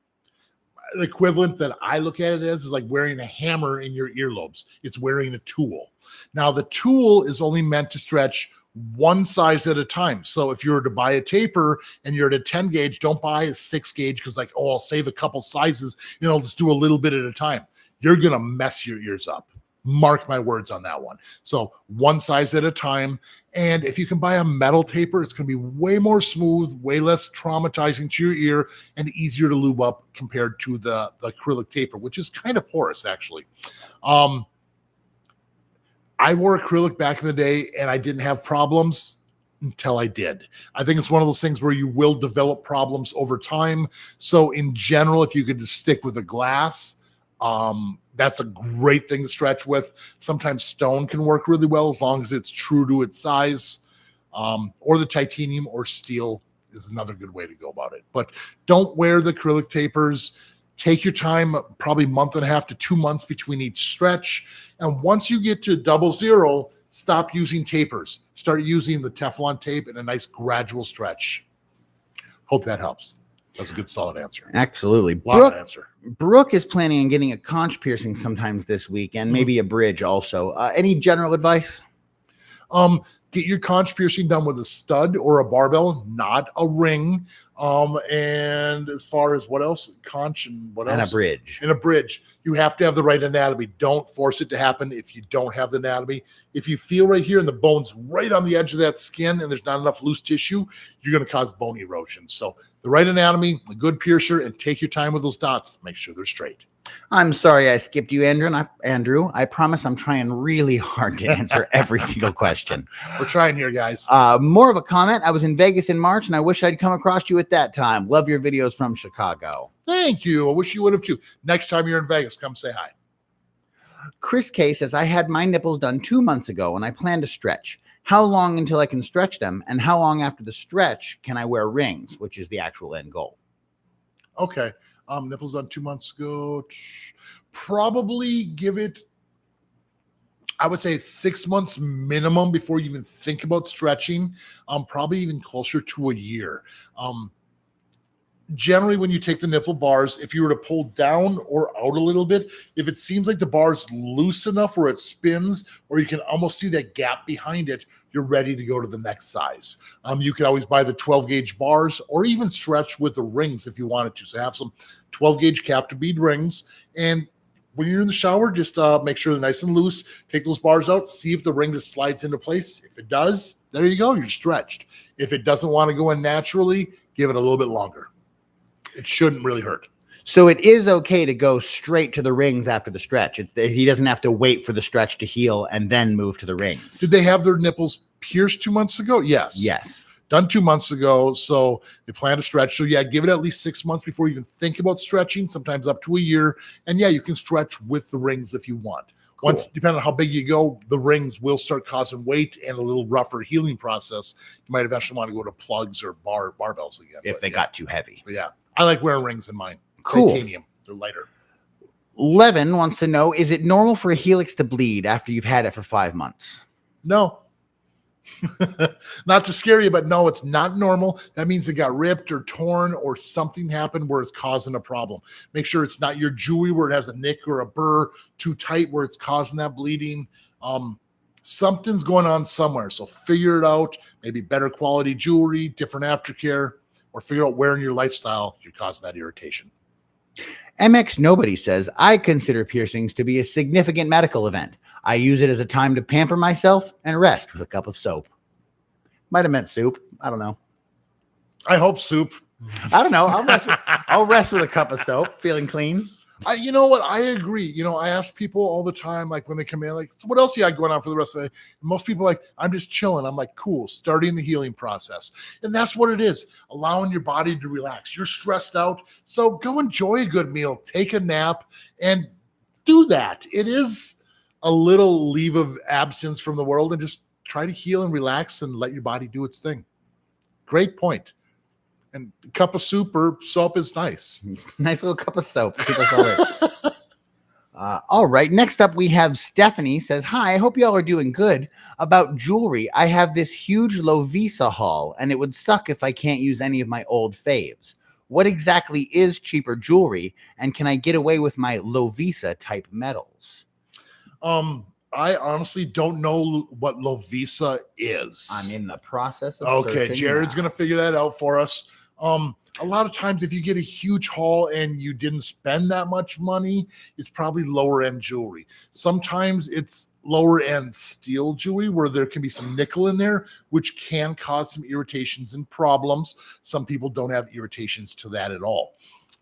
The equivalent that I look at it as is like wearing a hammer in your earlobes. It's wearing a tool. Now, the tool is only meant to stretch one size at a time. So if you were to buy a taper and you're at a 10 gauge, don't buy a 6 gauge because like, oh, I'll save a couple sizes, I'll just do a little bit at a time. You're going to mess your ears up. Mark my words on that one. So one size at a time. And if you can buy a metal taper, it's going to be way more smooth, way less traumatizing to your ear, and easier to lube up compared to the acrylic taper, which is kind of porous, actually. I wore acrylic back in the day, and I didn't have problems until I did. I think it's one of those things where you will develop problems over time. So in general, if you could just stick with a glass, that's a great thing to stretch with. Sometimes stone can work really well as long as it's true to its size, or the titanium or steel is another good way to go about it. But don't wear the acrylic tapers. Take your time, probably 1.5 to 2 months between each stretch. And once you get to 00, stop using tapers. Start using the Teflon tape and a nice gradual stretch. Hope that helps. That's a good, solid answer. Absolutely. Brooke is planning on getting a conch piercing sometimes this week, and maybe a bridge also. Any general advice? Get your conch piercing done with a stud or a barbell, not a ring. And as far as what else, conch and what else? And a bridge. And a bridge. You have to have the right anatomy. Don't force it to happen if you don't have the anatomy. If you feel right here and the bone's right on the edge of that skin and there's not enough loose tissue, you're going to cause bone erosion. So the right anatomy, a good piercer, and take your time with those dots. Make sure they're straight. I'm sorry I skipped you, Andrew. I promise I'm trying really hard to answer every single question. We're trying here, guys. More of a comment. I was in Vegas in March, and I wish I'd come across you at that time. Love your videos from Chicago. Thank you. I wish you would have too. Next time you're in Vegas, come say hi. Chris K says, I had my nipples done 2 months ago, and I plan to stretch. How long until I can stretch them? And how long after the stretch can I wear rings, which is the actual end goal? Okay. Nipples done 2 months ago. Probably give it, I would say 6 months minimum before you even think about stretching. Probably even closer to a year. Generally, when you take the nipple bars, if you were to pull down or out a little bit, if it seems like the bar's loose enough where it spins, or you can almost see that gap behind it, you're ready to go to the next size. You can always buy the 12 gauge bars or even stretch with the rings if you wanted to. So have some 12 gauge captive bead rings. And when you're in the shower, just make sure they're nice and loose. Take those bars out, see if the ring just slides into place. If it does, there you go, you're stretched. If it doesn't want to go in naturally, give it a little bit longer. It shouldn't really hurt. So it is okay to go straight to the rings after the stretch. He doesn't have to wait for the stretch to heal and then move to the rings. Did they have their nipples pierced 2 months ago? Yes. Yes. Done 2 months ago. So they plan to stretch. So yeah, give it at least 6 months before you even think about stretching, sometimes up to a year. And yeah, you can stretch with the rings if you want. Cool. Once, depending on how big you go, the rings will start causing weight and a little rougher healing process. You might eventually want to go to plugs or barbells again. If they got too heavy. But yeah. I like wearing rings in mine. Cool. Titanium. They're lighter. Levin wants to know, is it normal for a helix to bleed after you've had it for 5 months? No. Not to scare you, but no, it's not normal. That means it got ripped or torn or something happened where it's causing a problem. Make sure it's not your jewelry where it has a nick or a burr too tight where it's causing that bleeding. Something's going on somewhere. So figure it out. Maybe better quality jewelry, different aftercare, or figure out where in your lifestyle you're causing that irritation. MX Nobody says, I consider piercings to be a significant medical event. I use it as a time to pamper myself and rest with a cup of soap. Might have meant soup. I don't know. I hope soup. I don't know. I'll rest with a cup of soap, feeling clean. You know what? I agree. I ask people all the time, like when they come in, like, so what else you got going on for the rest of the day? And most people are like, I'm just chilling. I'm like, cool, starting the healing process. And that's what it is, allowing your body to relax. You're stressed out. So go enjoy a good meal, take a nap, and do that. It is a little leave of absence from the world and just try to heal and relax and let your body do its thing. Great point. And a cup of soup or soap is nice. Nice little cup of soap. Keep us all right. All right. Next up, we have Stephanie says, hi, I hope y'all are doing good. About jewelry, I have this huge Lovisa haul, and it would suck if I can't use any of my old faves. What exactly is cheaper jewelry, and can I get away with my Lovisa type metals? I honestly don't know what Lovisa is. I'm in the process of searching. Jared's going to figure that out for us. A lot of times if you get a huge haul and you didn't spend that much money, it's probably lower end jewelry. Sometimes it's lower end steel jewelry where there can be some nickel in there, which can cause some irritations and problems. Some people don't have irritations to that at all.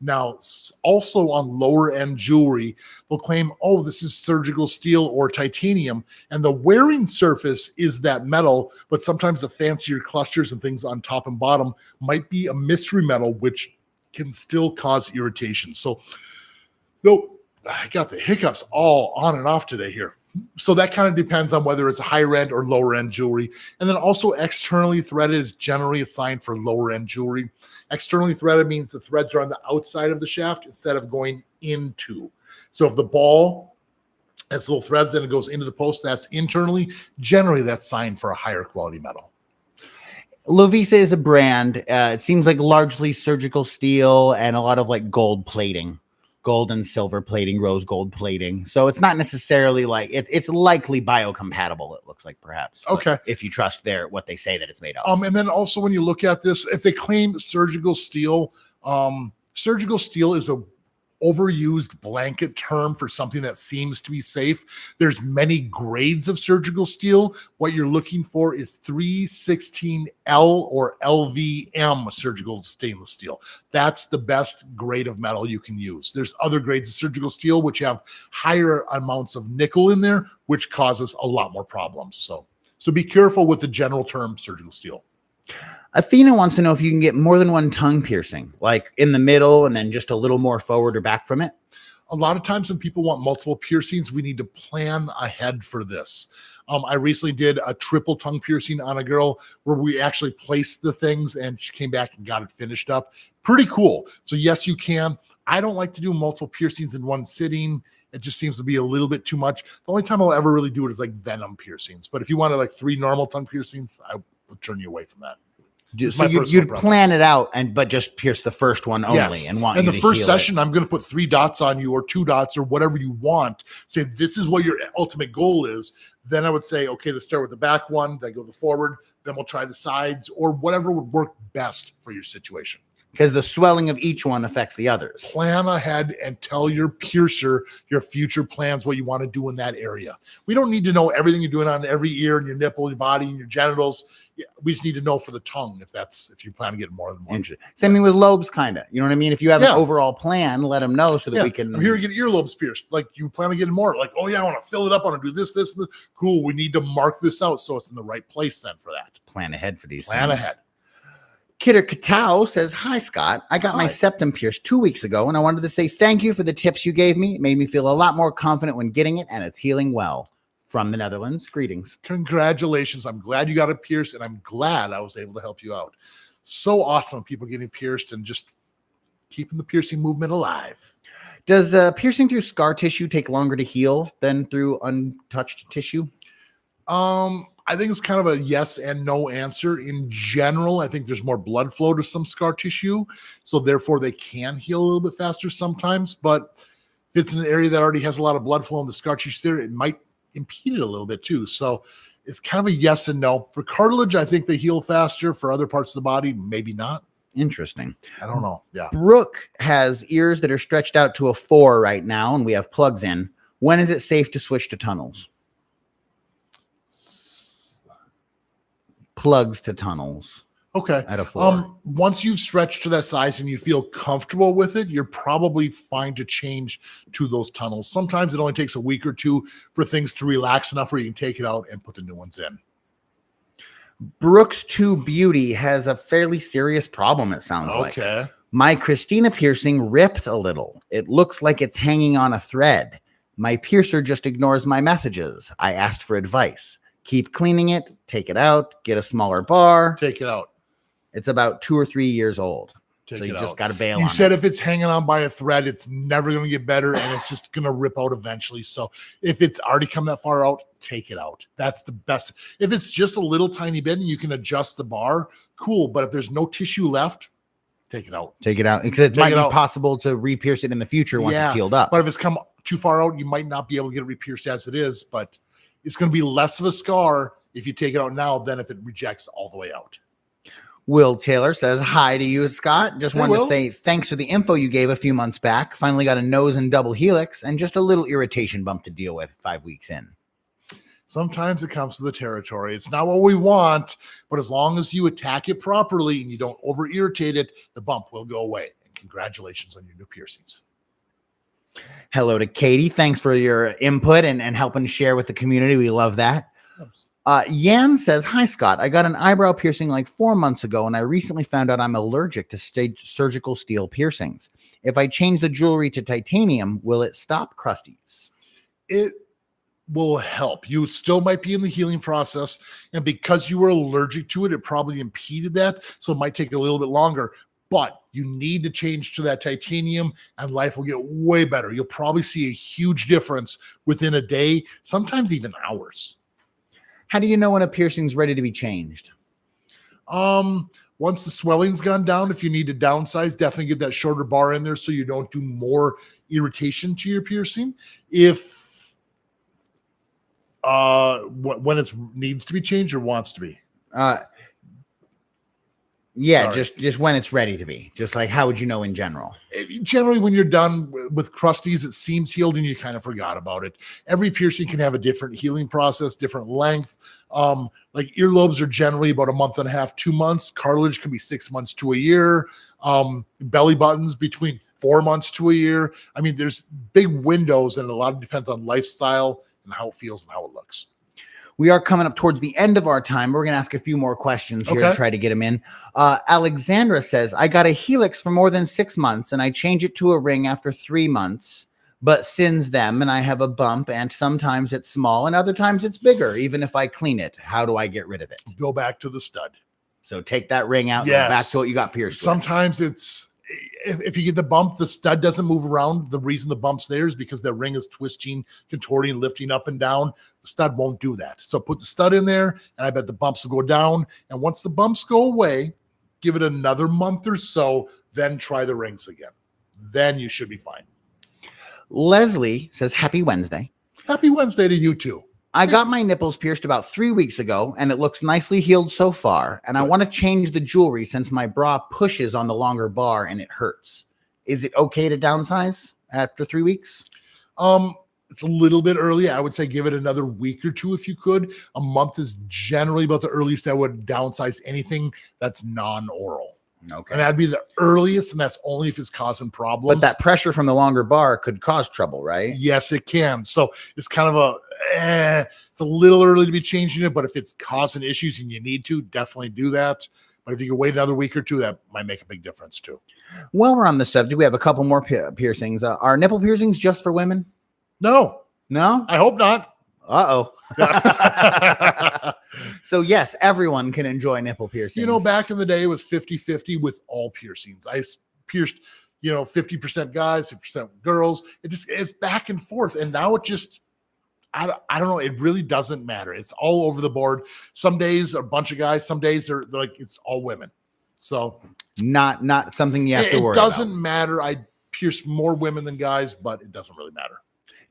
Now, also on lower end jewelry, they'll claim, oh, this is surgical steel or titanium, and the wearing surface is that metal, but sometimes the fancier clusters and things on top and bottom might be a mystery metal, which can still cause irritation. So, no, I got the hiccups all on and off today here. So that kind of depends on whether it's a higher end or lower end jewelry. And then also externally threaded is generally assigned for lower end jewelry. Externally threaded means the threads are on the outside of the shaft instead of going into. So if the ball has little threads and it goes into the post, that's internally. Generally, that's signed for a higher quality metal. Lovisa is a brand. It seems like largely surgical steel and a lot of like gold plating, gold and silver plating, rose gold plating. So it's not necessarily like it's likely biocompatible. It looks like perhaps. Okay. If you trust what they say that it's made of. And then also when you look at this, if they claim surgical steel is a overused blanket term for something that seems to be safe. There's many grades of surgical steel. What you're looking for is 316L or LVM surgical stainless steel. That's the best grade of metal you can use. There's other grades of surgical steel which have higher amounts of nickel in there, which causes a lot more problems. So be careful with the general term surgical steel. Athena wants to know if you can get more than one tongue piercing, like in the middle and then just a little more forward or back from it. A lot of times when people want multiple piercings, we need to plan ahead for this. I recently did a triple tongue piercing on a girl where we actually placed the things and she came back and got it finished up. Pretty cool. So yes, you can. I don't like to do multiple piercings in one sitting. It just seems to be a little bit too much. The only time I'll ever really do it is like venom piercings. But if you wanted like 3 normal tongue piercings, I would turn you away from that. So you'd plan it out but just pierce the first one only. Yes. And the first session, I'm going to put 3 dots on you or 2 dots or whatever you want. Say this is what your ultimate goal is. Then I would say, okay, let's start with the back one, then go the forward, then we'll try the sides or whatever would work best for your situation. Because the swelling of each one affects the others. Plan ahead and tell your piercer your future plans, what you want to do in that area. We don't need to know everything you're doing on every ear and your nipple, your body, and your genitals. We just need to know for the tongue if you plan to get more than one. Interesting. Same thing with lobes, kind of. You know what I mean? If you have an overall plan, let them know so that we can. I'm here to get earlobes pierced. Like you plan on getting more. Like, oh yeah, I want to fill it up. I want to do this, this, and this. Cool. We need to mark this out so it's in the right place then for that. Plan ahead for these. Plan ahead. Kidder Katao says, hi, Scott. I got my septum pierced 2 weeks ago, and I wanted to say thank you for the tips you gave me. It made me feel a lot more confident when getting it, and it's healing well. From the Netherlands, greetings. Congratulations. I'm glad you got it pierced, and I'm glad I was able to help you out. So awesome, people getting pierced and just keeping the piercing movement alive. Does piercing through scar tissue take longer to heal than through untouched tissue? I think it's kind of a yes and no answer. In general, I think there's more blood flow to some scar tissue, so therefore they can heal a little bit faster sometimes. But if it's an area that already has a lot of blood flow in the scar tissue there, it might impede it a little bit too. So it's kind of a yes and no. For cartilage, I think they heal faster. For other parts of the body, maybe not. Interesting. I don't know. Yeah. Rook has ears that are stretched out to a 4 right now, and we have plugs in. When is it safe to switch to tunnels? Plugs to tunnels. Okay. At a 4. Once you've stretched to that size and you feel comfortable with it, you're probably fine to change to those tunnels. Sometimes it only takes a week or 2 for things to relax enough where you can take it out and put the new ones in. Brooks 2 Beauty has a fairly serious problem, it sounds like. Okay. My Christina piercing ripped a little. It looks like it's hanging on a thread. My piercer just ignores my messages. I asked for advice. Keep cleaning it, take it out, get a smaller bar. Take it out. It's about 2 or 3 years old. So you just got to bail on it. You said if it's hanging on by a thread, it's never going to get better and it's just going to rip out eventually. So if it's already come that far out, take it out. That's the best. If it's just a little tiny bit and you can adjust the bar, cool. But if there's no tissue left, take it out. Take it out. Because it might be possible to re-pierce it in the future once it's healed up. But if it's come too far out, you might not be able to get it re-pierced as it is. But it's going to be less of a scar if you take it out now than if it rejects all the way out. Will Taylor says, hi to you, Scott. Just wanted to say thanks for the info you gave a few months back. Finally got a nose and double helix and just a little irritation bump to deal with 5 weeks in. Sometimes it comes to the territory. It's not what we want, but as long as you attack it properly and you don't over-irritate it, the bump will go away. And congratulations on your new piercings. Hello to Katie. Thanks for your input and helping share with the community. We love that. Yan says, hi, Scott. I got an eyebrow piercing like 4 months ago, and I recently found out I'm allergic to surgical steel piercings. If I change the jewelry to titanium, will it stop crusties? It will help. You still might be in the healing process, and because you were allergic to it, it probably impeded that, so it might take a little bit longer. But you need to change to that titanium and life will get way better. You'll probably see a huge difference within a day, sometimes even hours. How do you know when a piercing's ready to be changed? Once the swelling's gone down, if you need to downsize, definitely get that shorter bar in there so you don't do more irritation to your piercing. If when it needs to be changed or wants to be. Yeah, just when it's ready to be. Just like, how would you know in general? Generally, when you're done with crusties, it seems healed and you kind of forgot about it. Every piercing can have a different healing process, different length. Like earlobes are generally about a month and a half, 2 months. Cartilage can be 6 months to a year. Belly buttons between 4 months to a year. I mean, there's big windows, and a lot of depends on lifestyle and how it feels and how it looks. We are coming up towards the end of our time. We're going to ask a few more questions here to try to get them in. Alexandra says, I got a Helix for more than 6 months, and I change it to a ring after 3 months, but sins them, and I have a bump, and sometimes it's small, and other times it's bigger, even if I clean it. How do I get rid of it? Go back to the stud. So take that ring out and go back to what you got pierced Sometimes with. It's... If you get the bump, the stud doesn't move around. The reason the bump's there is because the ring is twisting, contorting, lifting up and down. The stud won't do that. So put the stud in there, and I bet the bumps will go down. And once the bumps go away, give it another month or so, then try the rings again. Then you should be fine. Leslie says, Happy Wednesday. Happy Wednesday to you too. I got my nipples pierced about 3 weeks ago, and it looks nicely healed so far. And I want to change the jewelry since my bra pushes on the longer bar and it hurts. Is it okay to downsize after 3 weeks? It's a little bit early. I would say give it another week or two if you could. A month is generally about the earliest I would downsize anything that's non-oral. Okay. And that'd be the earliest, and that's only if it's causing problems. But that pressure from the longer bar could cause trouble, right? Yes, it can. So it's kind of it's a little early to be changing it, but if it's causing issues and you need to, definitely do that. But if you can wait another week or two, that might make a big difference too. While we're on the subject, we have a couple more piercings. Are nipple piercings just for women? No. I hope not. Uh-oh. So yes, everyone can enjoy nipple piercings. You know, back in the day, it was 50-50 with all piercings. I pierced, 50% guys, 50% girls. It's back and forth. And now it just, I don't know. It really doesn't matter. It's all over the board. Some days a bunch of guys, some days they're like, it's all women. So not something you have to worry about. It doesn't matter. I pierce more women than guys, but it doesn't really matter.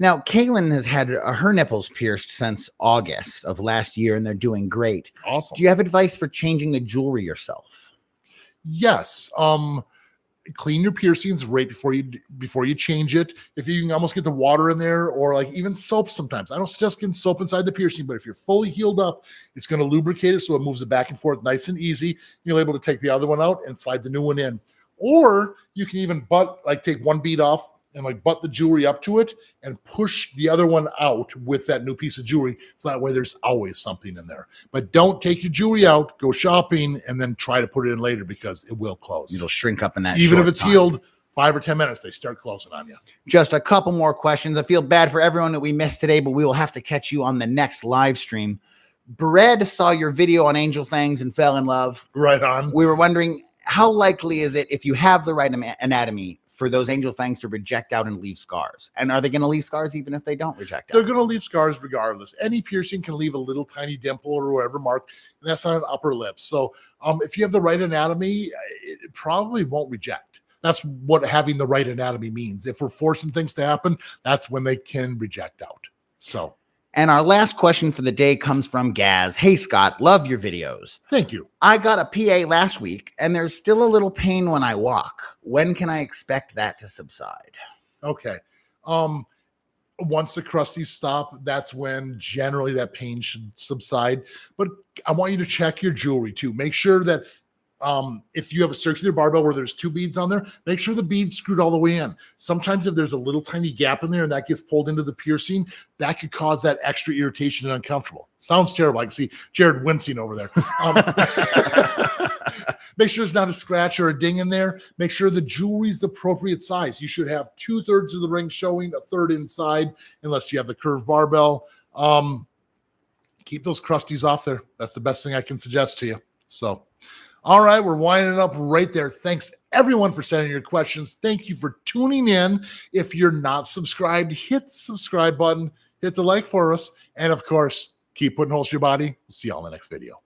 Now, Kaylin has had her nipples pierced since August of last year, and they're doing great. Awesome. Do you have advice for changing the jewelry yourself? Yes. Clean your piercings right before you change it. If you can almost get the water in there, or like even soap sometimes. I don't suggest getting soap inside the piercing, but if you're fully healed up, it's going to lubricate it so it moves it back and forth nice and easy. You're able to take the other one out and slide the new one in. Or you can even take one bead off and butt the jewelry up to it and push the other one out with that new piece of jewelry. So that way there's always something in there. But don't take your jewelry out, go shopping, and then try to put it in later because it will close. It'll shrink up in that Even if it's time. Healed, 5 or 10 minutes, they start closing on you. Just a couple more questions. I feel bad for everyone that we missed today, but we will have to catch you on the next live stream. Brad saw your video on angel fangs and fell in love. Right on. We were wondering, how likely is it, if you have the right anatomy, for those angel fangs to reject out and leave scars? And are they going to leave scars even if they don't reject out? They're going to leave scars regardless. Any piercing can leave a little tiny dimple or whatever mark, and that's on an upper lip. So if you have the right anatomy, it probably won't reject. That's what having the right anatomy means. If we're forcing things to happen, that's when they can reject out. So. And our last question for the day comes from Gaz. Hey, Scott, love your videos. Thank you. I got a PA last week, and there's still a little pain when I walk. When can I expect that to subside? Okay. Once the crusties stop, that's when generally that pain should subside. But I want you to check your jewelry too. Make sure that if you have a circular barbell where there's 2 beads on there, make sure the bead's screwed all the way in. Sometimes if there's a little tiny gap in there and that gets pulled into the piercing, that could cause that extra irritation and uncomfortable. Sounds terrible. I can see Jared wincing over there. Make sure there's not a scratch or a ding in there. Make sure the jewelry's the appropriate size. You should have 2/3 of the ring showing, 1/3 inside, unless you have the curved barbell. Keep those crusties off there. That's the best thing I can suggest to you. So, all right, we're winding up right there. Thanks everyone for sending your questions. Thank you for tuning in. If you're not subscribed, hit the subscribe button, hit the like for us, and of course, keep putting holes in your body. We'll see you all in the next video.